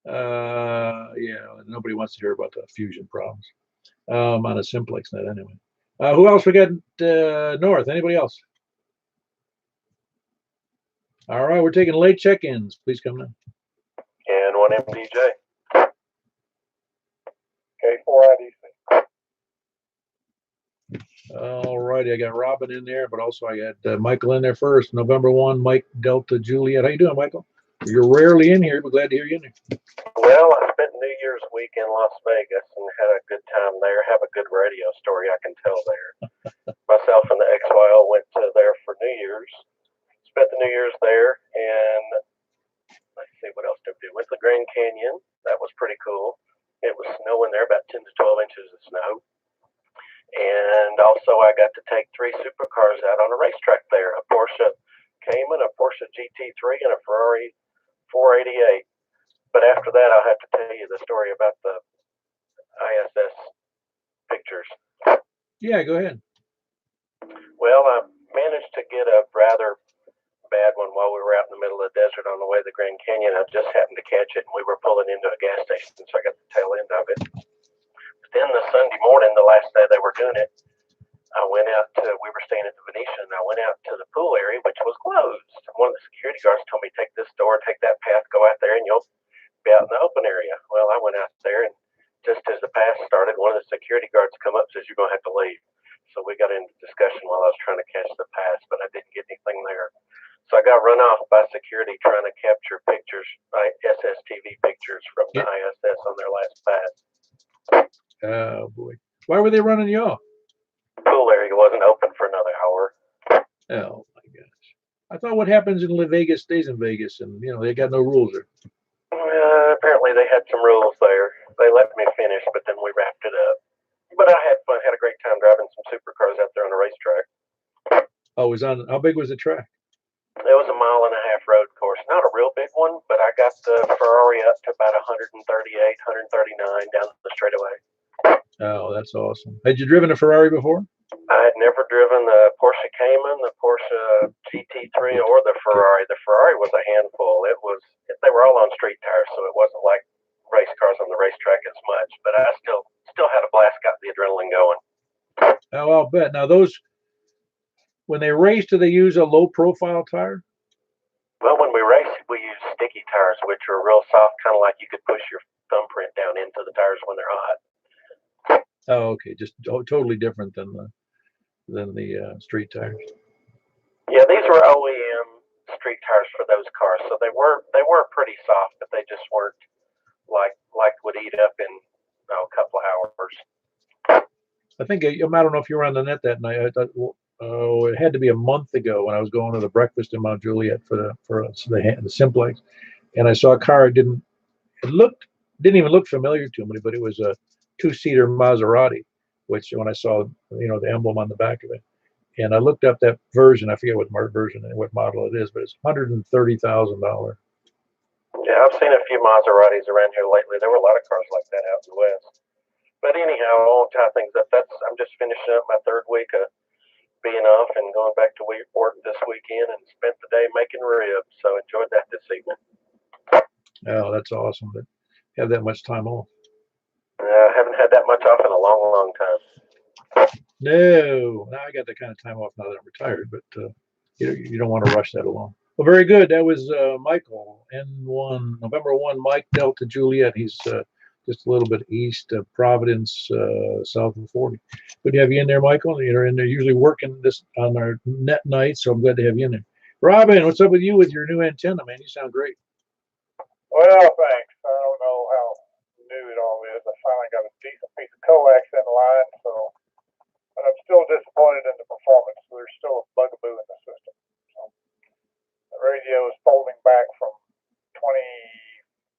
Yeah, nobody wants to hear about the fusion problems on a simplex net anyway. Who else we got North? Anybody else? All right, we're taking late check-ins. Please come in. And one MDJ. Okay, 4 IDC. All righty, I got Robin in there, but also I got Michael in there first. November 1, Mike Delta Juliet. How you doing, Michael? You're rarely in here, but glad to hear you in here. Well, I spent New Year's week in Las Vegas and had a good time there. Have a good radio story I can tell there. Myself and the XYL went to there for New Year's. Spent the New Year's there, and let's see, what else did we do? Went to the Grand Canyon. That was pretty cool. It was snowing there, about 10 to 12 inches of snow. And also I got to take 3 supercars out on a racetrack there, a Porsche Cayman, a Porsche GT3, and a Ferrari 488. But after that, I'll have to tell you the story about the ISS pictures. Yeah, go ahead. Well, I managed to get a rather bad one while we were out in the middle of the desert on the way to the Grand Canyon. I just happened to catch it, and we were pulling into a gas station, so I got the tail end of it. But then the Sunday morning, the last day they were doing it, I went out to, we were staying at the Venetian, and I went out to the pool area, which was closed. One of the security guards told me, take this door, take that path, go out there, and you'll be out in the open area. Well, I went out there, and just as the path started, one of the security guards come up and says, you're going to have to leave. So we got into discussion while I was trying to catch the pass, but I didn't get anything there. So I got run off by security trying to capture pictures, SSTV pictures from the ISS on their last pass. Oh, boy. Why were they running you off? Pool area wasn't open for another hour. Oh, my gosh. I thought what happens in Vegas stays in Vegas, and, you know, they got no rules there. Apparently they had some rules there. They let me finish, but then we wrapped it up. But I had fun, had a great time driving some supercars out there on the racetrack. Oh, it was on, how big was the track? It was a 1.5 mile road course. Not a real big one, but I got the Ferrari up to about 138, 139 down the straightaway. Oh, that's awesome. Had you driven a Ferrari before? I had never driven the Porsche Cayman, the Porsche GT3, or the Ferrari. The Ferrari was a handful. They were all on street tires, so it wasn't like race cars on the racetrack as much. But I still had a blast, got the adrenaline going. Oh, I'll bet. Now those, when they race, do they use a low profile tire? Well, when we race, we use sticky tires, which are real soft, kind of like you could push your thumbprint down into the tires when they're hot. Oh, okay. Just totally different than the street tires. Yeah, these were OEM street tires for those cars, so they were pretty soft, but they just weren't like would eat up in a couple of hours. I think I don't know if you were on the net that night. I thought, it had to be a month ago when I was going to the breakfast in Mount Juliet for the Simplex, and I saw a car. Didn't even look familiar to me, but it was a 2-seater Maserati, which when I saw the emblem on the back of it, and I looked up that version. I forget what version and what model it is, but it's $130,000. Yeah, I've seen a few Maseratis around here lately. There were a lot of cars like that out in the West. But anyhow, I won't tie things up. I'm just finishing up my 3rd week of being off and going back to work this weekend and spent the day making ribs. So enjoyed that this evening. Oh, that's awesome to have that much time off. I haven't had that much off in a long, long time. No, I got that kind of time off now that I'm retired, but you don't want to rush that along. Well, very good. That was Michael, N1, November 1, Mike Delta Juliet. He's just a little bit east of Providence, south of 40. Good to have you in there, Michael. You're in there usually working this on our net night, so I'm glad to have you in there. Robin, what's up with you with your new antenna, man? You sound great. Well, thanks. I don't know how new it all is. I finally got a decent piece of coax in the line, but I'm still disappointed in the performance. There's still a bugaboo in the system. So the radio is folding back from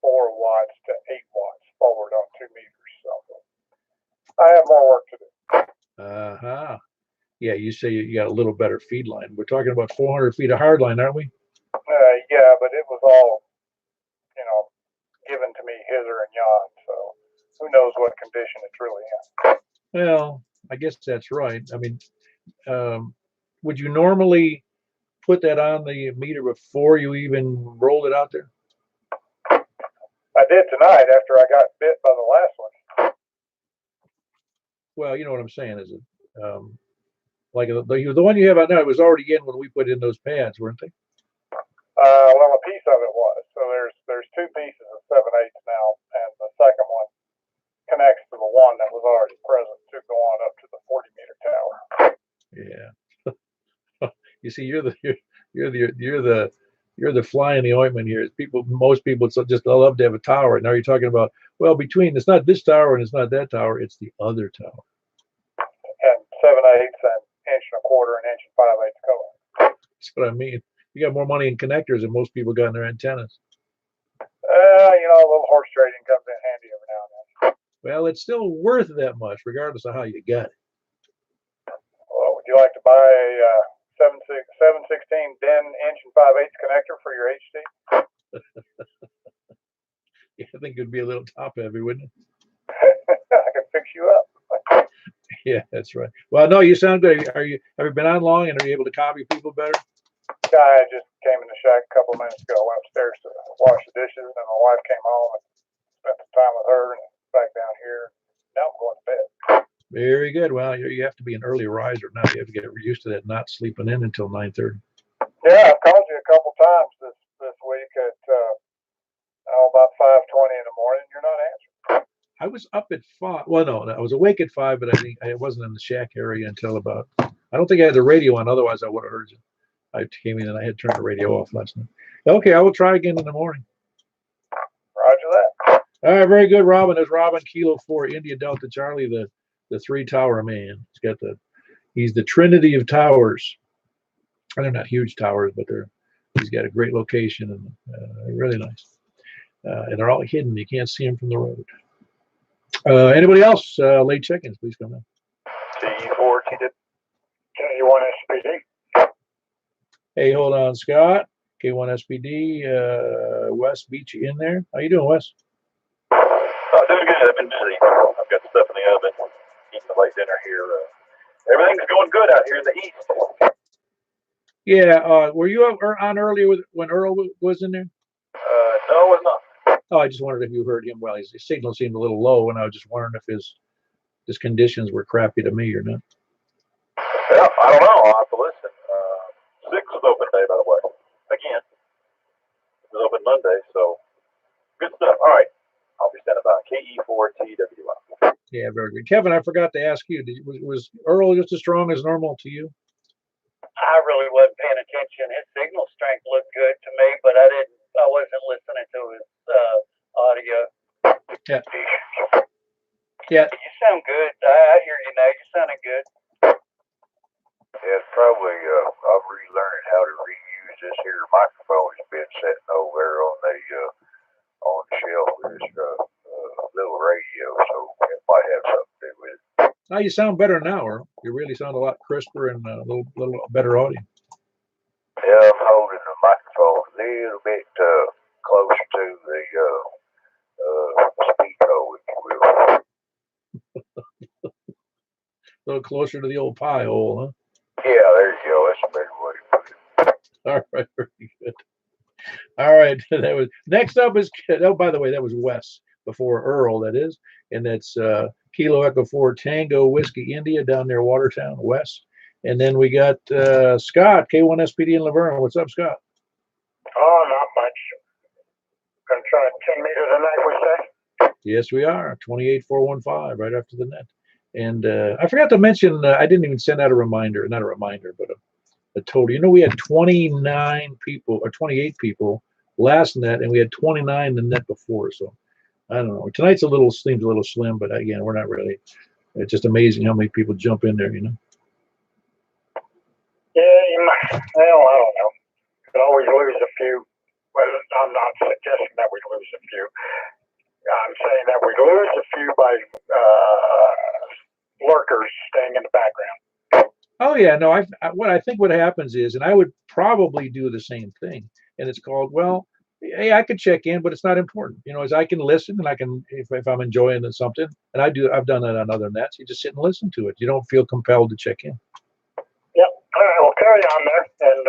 24 watts to 8 watts forward on 2 meters. So I have more work to do. Uh-huh. Yeah, you say you got a little better feed line. We're talking about 400 feet of hard line, aren't we? Yeah, but it was all, given to me hither and yon. So who knows what condition it's really in. Well, I guess that's right. I mean, would you normally put that on the meter before you even rolled it out there? I did tonight after I got bit by the last one. Well, you know what I'm saying, is it? Like the one you have out now, it was already in when we put in those pads, weren't they? Well, a piece of it was. So there's 2 pieces of 7/8 now, and the second one connects to the one that was already present to go on up to the 40-meter tower. Yeah. You see, you're the fly in the ointment here. Most people just love to have a tower. And now you're talking about, well, between it's not this tower and it's not that tower, it's the other tower. And 7/8 and 1.25 and 5/8 color. That's what I mean. You got more money in connectors than most people got in their antennas. A little horse trading comes in handy every now and then. Well, it's still worth that much, regardless of how you got it. Well, would you like to buy a 716 DIN 1 5/8 connector for your HD? Yeah, I think it'd be a little top heavy, wouldn't it? I can fix you up. Yeah, that's right. Well, no, you sound good. Have you been on long, and are you able to copy people better? I just came in the shack a couple of minutes ago. Went upstairs to wash the dishes, and my wife came home and spent some time with her, and back down here. Now I'm going to bed. Very good. Well, you have to be an early riser now. You have to get used to that, not sleeping in until 9:30. Yeah, I've called you a couple times this week at about 5:20 in the morning. You're not answering. I was up at 5. Well, no, I was awake at 5, but I think I wasn't in the shack area until about. I don't think I had the radio on. Otherwise, I would have heard you. I came in and I had turned the radio off last night. Okay, I will try again in the morning. Roger that. All right, very good, Robin. There's Robin, Kilo 4, India Delta Charlie, the 3-tower man. He's the Trinity of towers. And they're not huge towers, but he's got a great location and really nice. And they're all hidden. You can't see them from the road. Anybody else? Late check-ins, please come in. T4, K1 SPD. Hey, hold on, Scott. K1 SPD. Wes beat you in there. How you doing, Wes? Doing good. I've been busy. I've got stuff in the oven. Eating the late dinner here. Everything's going good out here in the east. Yeah. Were you on earlier when Earl was in there? No, it was not. Oh, I just wondered if you heard him. Well, his signal seemed a little low, and I was just wondering if his conditions were crappy to me or not. Yeah, I don't know. I'll have to listen. 6 was open day, by the way. Again, it was open Monday, so good stuff. All right, I'll be standing by. KE4TWI. Yeah, very good. Kevin, I forgot to ask you. Was Earl just as strong as normal to you? I really wasn't paying attention. His signal strength looked good to me, but I wasn't listening to his audio. Yeah. Yeah. You sound good. I hear you now. You're sounding good. Yeah, it's probably, I'm relearning how to reuse this here microphone that's been sitting over there on the shelf with this little radio, so it might have something to do with it. Now you sound better now, Earl. You really sound a lot crisper and a little better audio. Yeah, I'm holding the microphone a little bit closer to the speaker, if you will. A little closer to the old pie hole, huh? Yeah, All right, very good. All right, that was next up is oh, by the way, that was Wes before Earl, that is, and that's Kilo Echo 4 Tango Whiskey India down near Watertown, Wes. And then we got Scott, K1 SPD in Laverne. What's up, Scott? Oh, not much. Gonna try 10 meters tonight, we say? Yes, we are. 28415, right after the net. And I forgot to mention, I didn't even send out a reminder, not a reminder, but a total. You know, we had 29 people or 28 people last net, and we had 29 the net before. So I don't know. Tonight's seems a little slim, but again, we're not really. It's just amazing how many people jump in there, you know. Yeah, you might. Well, I don't know. Could always lose a few. Well, I'm not suggesting that we lose a few. I'm saying that we lose a few by lurkers staying in the background. Oh yeah, no. What I think what happens is, and I would probably do the same thing. And it's called, well, hey, I could check in, but it's not important. You know, as I can listen and I can, if I'm enjoying something, and I've done that on other nets. You just sit and listen to it. You don't feel compelled to check in. Yep. All right, we'll carry on there, and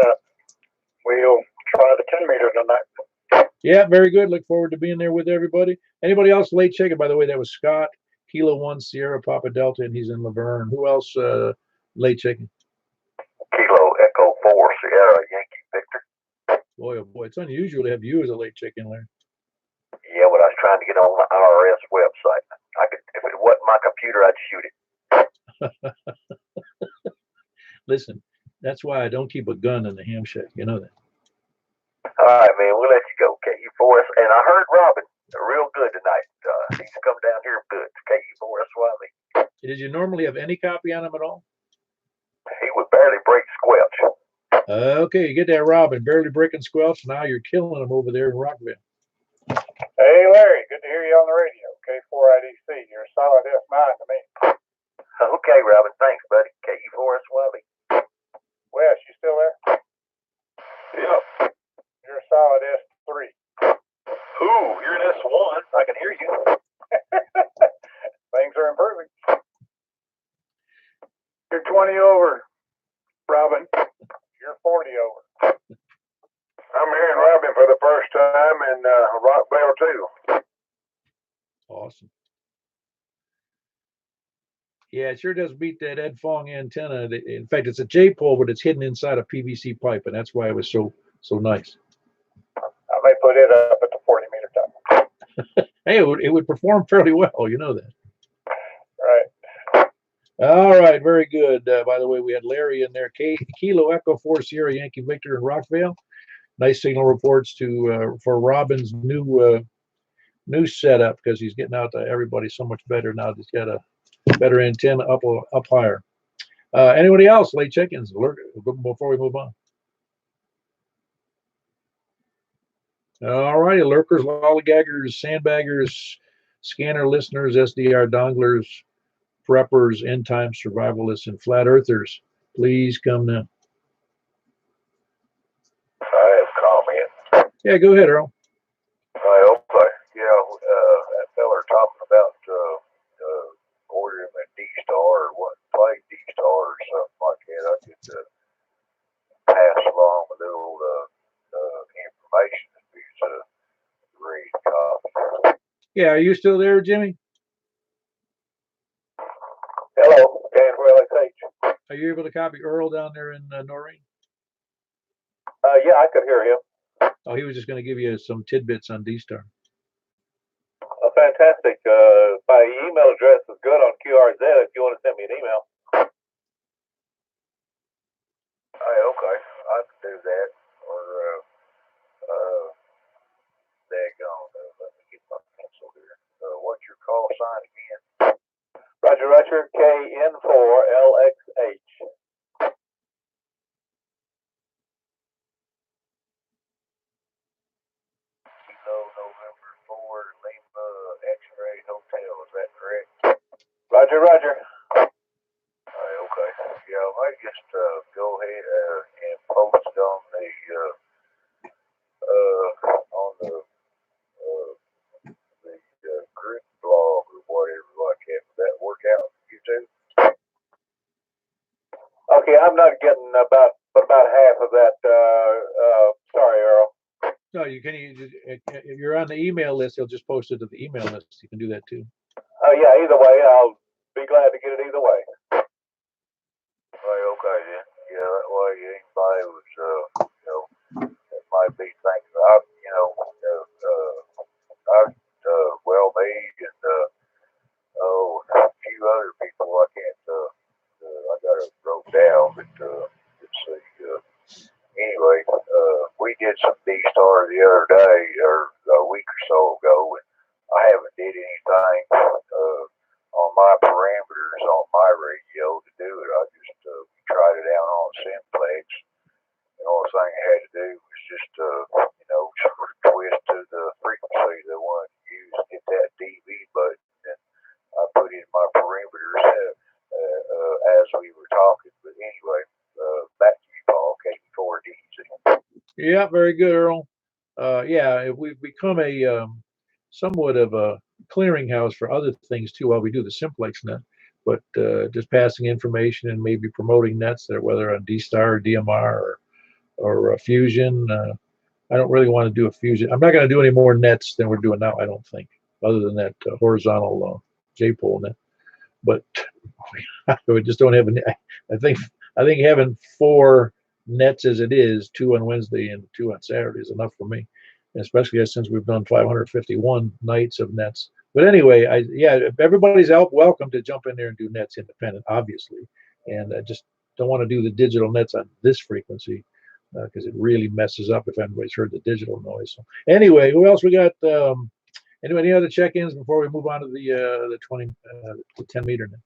we'll try the 10 meter tonight. Yeah, very good. Look forward to being there with everybody. Anybody else late checking? By the way, that was Scott, Kilo 1 Sierra Papa Delta, and he's in Laverne. Who else late checking? Kilo Echo 4 Sierra Yankee Victor. Boy, oh boy, it's unusual to have you as a late check-in, Larry. Yeah, when I was trying to get on the IRS website, I could, if it wasn't my computer, I'd shoot it. Listen, that's why I don't keep a gun in the ham shack. You know that. All right, man, we'll let you go. KU4S, and I heard Robin real good tonight. He's come down here good. KU4S Wiley. Did you normally have any copy on him at all? He would barely break squelch. Okay, you get that Robin, barely breaking squelch. Now you're killing him over there in Rockville. Hey, Larry, good to hear you on the radio. K4IDC, you're a solid F9 to me. Okay, Robin, thanks, buddy. KU4S Wiley. Wes, you still there? Yep. You're a solid S3. Ooh, you're an S1. I can hear you. Things are improving. You're 20 over, Robin. You're 40 over. I'm hearing Robin for the first time in Rockville, too. Awesome. Yeah, it sure does beat that Ed Fong antenna. In fact, it's a J-pole, but it's hidden inside a PVC pipe, and that's why it was so nice. I may put it up at the 40 meter top. Hey, it would perform fairly well. You know that. Right. All right, very good. By the way, we had Larry in there. Kilo Echo 4 Sierra Yankee Victor in Rockville. Nice signal reports for Robin's new setup, because he's getting out to everybody so much better now. He's got a better antenna up higher. Anybody else? Late check-ins before we move on. All righty, lurkers, lollygaggers, sandbaggers, scanner listeners, SDR donglers, preppers, end time survivalists, and flat earthers, please come now. I have comment. Yeah, go ahead, Earl. Okay. Yeah, that feller talking about ordering a D-Star or what, play D-Star or something like that. I could pass along a little information if he's read copy. Yeah, are you still there, Jimmy? Hello, Canwell SH. Are you able to copy Earl down there in Noreen? Yeah, I could hear him. Oh, he was just going to give you some tidbits on D-Star. Fantastic. My email address is good on QRZ if you want to send me an email. Okay. I can do that. Or, daggone. Let me get my pencil here. What's your call sign again? Roger, KN4LXH. Kilo November 4 Lima X-Ray Hotel, is that correct? Roger. Okay. Yeah, I might just go ahead and post on the group blog or whatever like that. Would that work out for you too? Okay, I'm not getting about about half of that. Sorry, Earl. No, if you're on the email list, he'll just post it to the email list. You can do that too. Yeah, either way, I'll be glad to get it either way. Right, okay then. Yeah, that way anybody was, it might be thinking, well, me and, a few other people I can't, I got it wrote down, but, let's see, anyway, we did some D-Star the other day, or a week or so ago, and I haven't did anything, on my parameters on my radio to do it. I just, tried it out on Simplex. The only thing I had to do was just, sort of twist to the frequency that I wanted to use to get that DV button. And I put in my parameters as we were talking. But anyway, back to you, Paul, KD4DZ. Yeah, very good, Earl. Yeah, we've become a somewhat of a clearinghouse for other things too while we do the Simplex net. But just passing information and maybe promoting nets that are whether on D-Star or DMR or Fusion. I don't really want to do a Fusion. I'm not going to do any more nets than we're doing now, I don't think, other than that horizontal J-pole net. But we just don't have any. I think having 4 nets as it is, 2 on Wednesday and 2 on Saturday, is enough for me, especially since we've done 551 nights of nets. But anyway, everybody's welcome to jump in there and do nets independent, obviously, and I just don't want to do the digital nets on this frequency because it really messes up if anybody's heard the digital noise. So anyway, who else we got? Any other check-ins before we move on to the 10 meter net?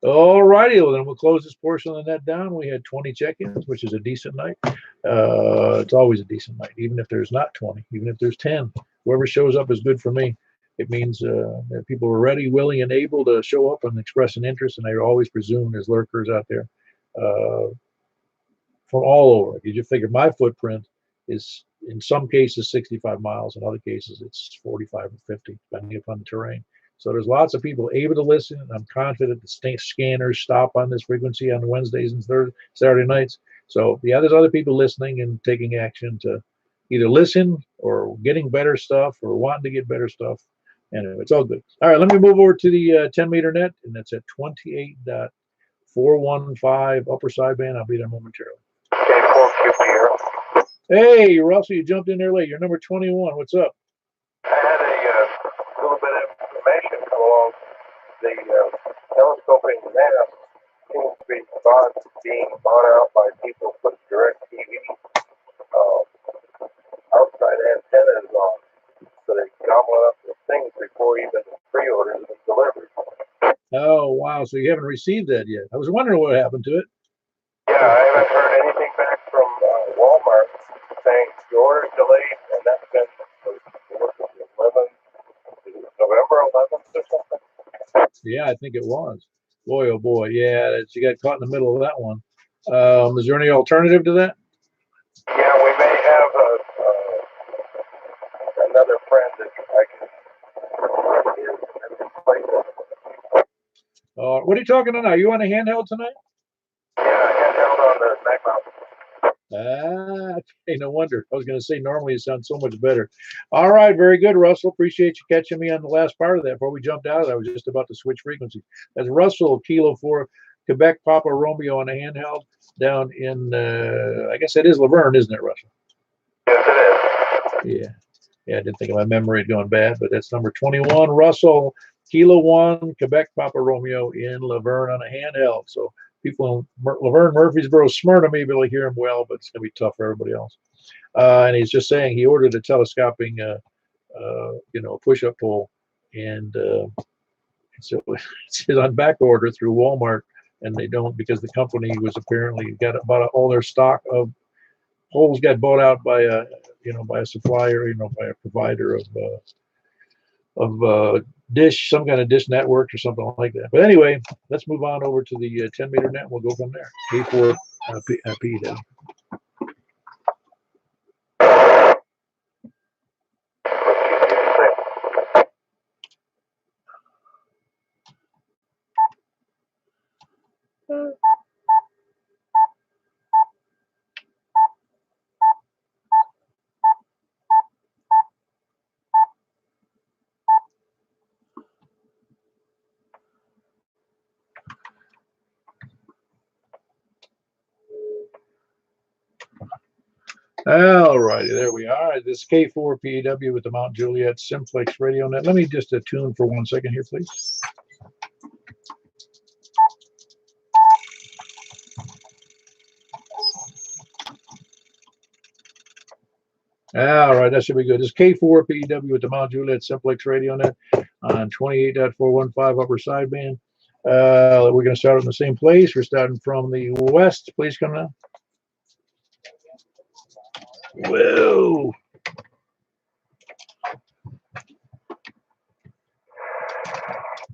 All righty, well then we'll close this portion of the net down. We had 20 check-ins, which is a decent night. It's always a decent night, even if there's not 20, even if there's 10. Whoever shows up is good for me. It means that people are ready, willing, and able to show up and express an interest, and I always presume there's lurkers out there from all over. You just figure my footprint is in some cases 65 miles, in other cases it's 45 or 50, depending upon the terrain. So there's lots of people able to listen, and I'm confident the scanners stop on this frequency on Wednesdays and Saturday nights. So yeah, there's other people listening and taking action to either listen or getting better stuff or wanting to get better stuff. Anyway, it's all good. All right, let me move over to the 10 meter net, and that's at 28.415 upper sideband. I'll be there momentarily. Hey, Russell, you jumped in there late. You're number 21. What's up? I had a little bit of information come along. The telescoping map seems to be being bought out by people who put direct TV outside antennas on, so they gobble up the things before even the pre-orders are delivered. Oh, wow. So you haven't received that yet. I was wondering what happened to it. Yeah, I haven't heard anything back from Walmart saying the order's delayed, and that's been November 11th or something. Yeah, I think it was. Boy, oh boy. Yeah, you got caught in the middle of that one. Is there any alternative to that? Yeah, we may have another friend that I can replace. What are you talking about now? You on a handheld tonight? Yeah, handheld on the Mac Mountain. Okay, no wonder. I was going to say normally it sounds so much better. All right, very good, Russell. Appreciate you catching me on the last part of that. Before we jumped out of it, I was just about to switch frequency. That's Russell, Kilo 4, Quebec, Papa Romeo on a handheld down in, I guess that is Laverne, isn't it, Russell? Yes, it is. Yeah, I didn't think of my memory going bad, but that's number 21, Russell, Kilo 1, Quebec, Papa Romeo in Laverne on a handheld. So people in Laverne, Murfreesboro, Smyrna maybe will hear him well, but it's going to be tough for everybody else. And he's just saying he ordered a telescoping, push-up pole, and so it's on back order through Walmart, and they don't because the company was apparently got about all their stock of poles got bought out by a supplier, by a provider of dish, some kind of dish network or something like that. But anyway, let's move on over to the 10 meter net. We'll go from there. A4 P down. All righty, there we are. This K4 PEW with the Mount Juliet Simplex radio net. Let me just attune for 1 second here, please. All right, that should be good. This K4 PEW with the Mount Juliet Simplex radio net on 28.415 upper sideband. We're going to start in the same place. We're starting from the west. Please come now. Whoa.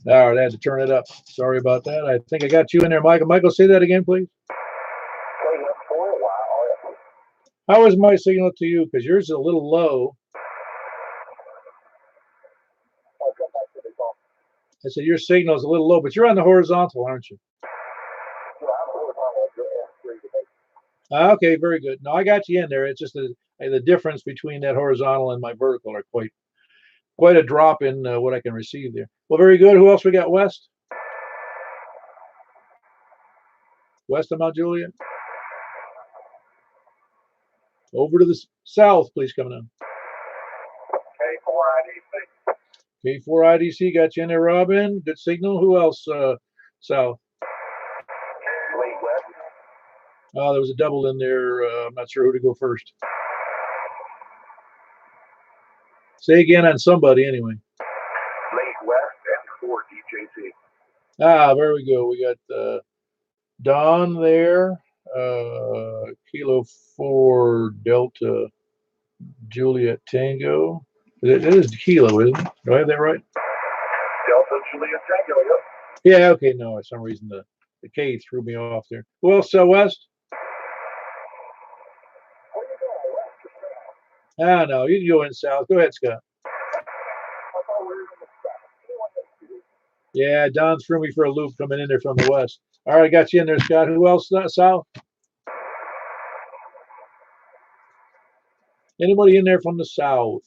All right, I had to turn it up. Sorry about that. I think I got you in there, Michael. Michael, say that again, please. How is my signal to you? Because yours is a little low. I said your signal is a little low, but you're on the horizontal, aren't you? Okay, very good. No, I got you in there. It's just the difference between that horizontal and my vertical are quite a drop in what I can receive there. Well, very good. Who else we got west? West of Mount Juliet? Over to the south, please, coming in. K4 IDC got you in there, Robin. Good signal. Who else? South. Oh, there was a double in there. I'm not sure who to go first. Say again on somebody, anyway. Late West and 4 DJC. Ah, there we go. We got Don there. Kilo 4 Delta Juliet Tango. It is Kilo, isn't it? Do I have that right? Delta Juliet Tango, yep. Yeah, okay. No, for some reason the K threw me off there. Who else? West? Ah, no, you can go in south. Go ahead, Scott. Yeah, Don threw me for a loop coming in there from the west. All right, I got you in there, Scott. Who else? South? Anybody in there from the south?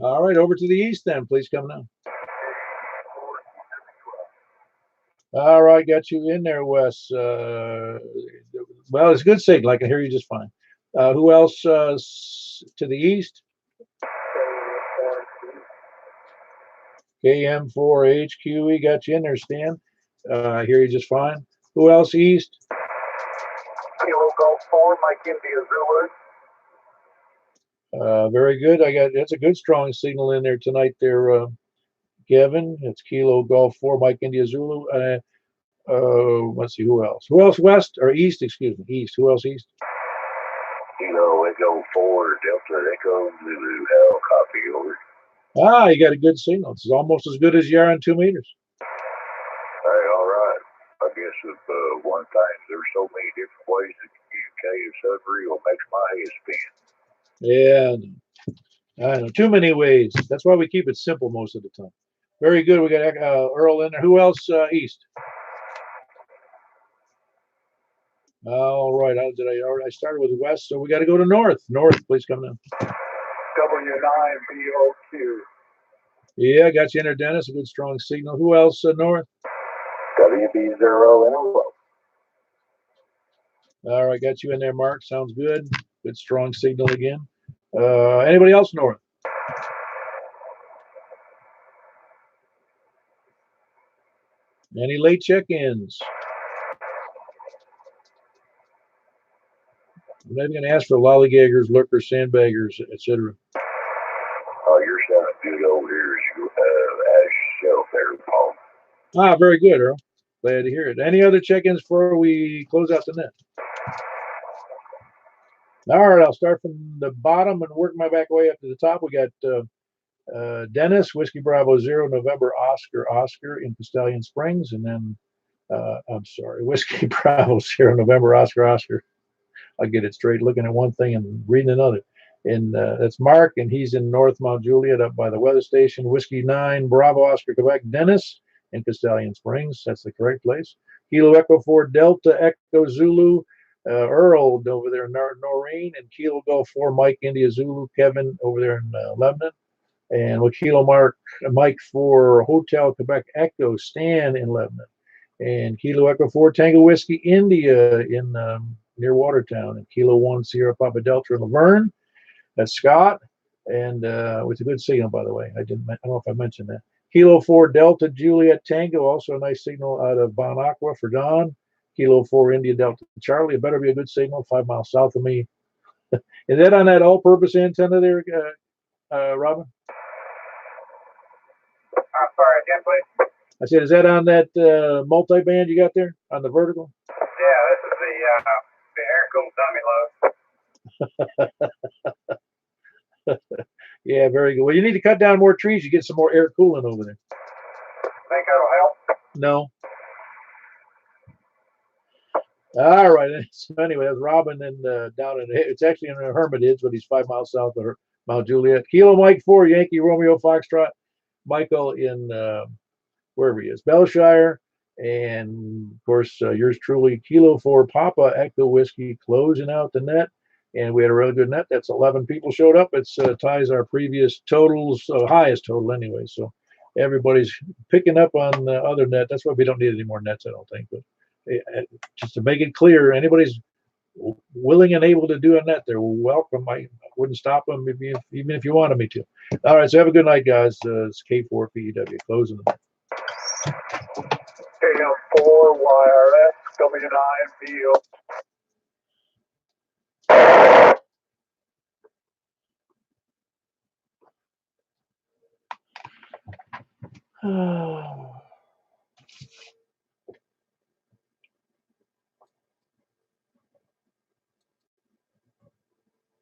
All right, over to the east then, please come now. All right, got you in there, Wes. Well, it's a good signal. I can hear you just fine. Who else to the east? KM4HQE, got you in there, Stan. I hear you just fine. Who else east? Kilo Golf 4, Mike India Zulu. Very good. That's a good strong signal in there tonight there, Kevin. It's Kilo Golf 4, Mike India Zulu. Let's see, who else? Who else west or east? Excuse me, east. Who else east? Kilo Echo 4, Delta Echo Zulu, Hell, copy, over. Ah, you got a good signal. It's almost as good as you are on 2 meters. Hey, all right. I guess if one thing, there's so many different ways to communicate, it's unreal. Makes my head spin. Yeah, I know. Too many ways. That's why we keep it simple most of the time. Very good. We got Earl in there. Who else east? All right. I started with west, so we got to go to north. North, please come in. W9BOQ. Yeah, got you in there, Dennis. A good strong signal. Who else north? WB0NO. All right, got you in there, Mark. Sounds good. Good strong signal again. Anybody else north? Any late check-ins? I'm not even going to ask for lollygaggers, lurkers, sandbaggers, etc. Oh, you're sounding good over here as yourself there, Paul. Ah, very good, Earl. Glad to hear it. Any other check-ins before we close out the net? All right, I'll start from the bottom and work my back way up to the top. We got Dennis, Whiskey Bravo 0, November Oscar in Castellian Springs. And then, I'm sorry, Whiskey Bravo 0, November Oscar. I'll get it straight, looking at one thing and reading another. And that's Mark, and he's in North Mount Juliet up by the weather station. Whiskey 9, Bravo Oscar, Quebec. Dennis in Castellian Springs. That's the correct place. Kilo Echo 4, Delta Echo Zulu. Earl over there in Noreen, and Kilo Golf 4, Mike India Zulu. Kevin over there in Lebanon. And with Kilo Mike 4, Hotel Quebec Echo, Stan in Lebanon. And Kilo Echo 4, Tango Whiskey India in near Watertown. And Kilo 1 Sierra Papa Delta in Laverne. That's Scott. And with a good signal, by the way. I don't know if I mentioned that. Kilo 4 Delta Juliet Tango, also a nice signal out of Bon Aqua for Don. Kilo 4 India Delta Charlie. It better be a good signal, 5 miles south of me. Is that on that all-purpose antenna there, Robin? I'm sorry, again, please. I said, is that on that multi-band you got there on the vertical? Yeah, this is the air-cooled dummy load. Yeah, very good. Well, you need to cut down more trees. You get some more air cooling over there. Think that'll help? No. All right. So anyway, that's Robin and down in it's actually in Hermitage, but he's 5 miles south of Mount Juliet. Kilo Mike 4 Yankee Romeo Foxtrot. Michael in wherever he is, Bellshire, and of course yours truly, Kilo 4 Papa Echo Whiskey, closing out the net. And we had a really good net. That's 11 people showed up. It's ties our previous totals, highest total anyway. So everybody's picking up on the other net. That's why we don't need any more nets, I don't think. But just to make it clear, anybody's willing and able to do a net, they're welcome. I wouldn't stop them even if you wanted me to. All right, so have a good night, guys. It's K4 PEW closing the net. KM4 YRS W9 VO. Oh.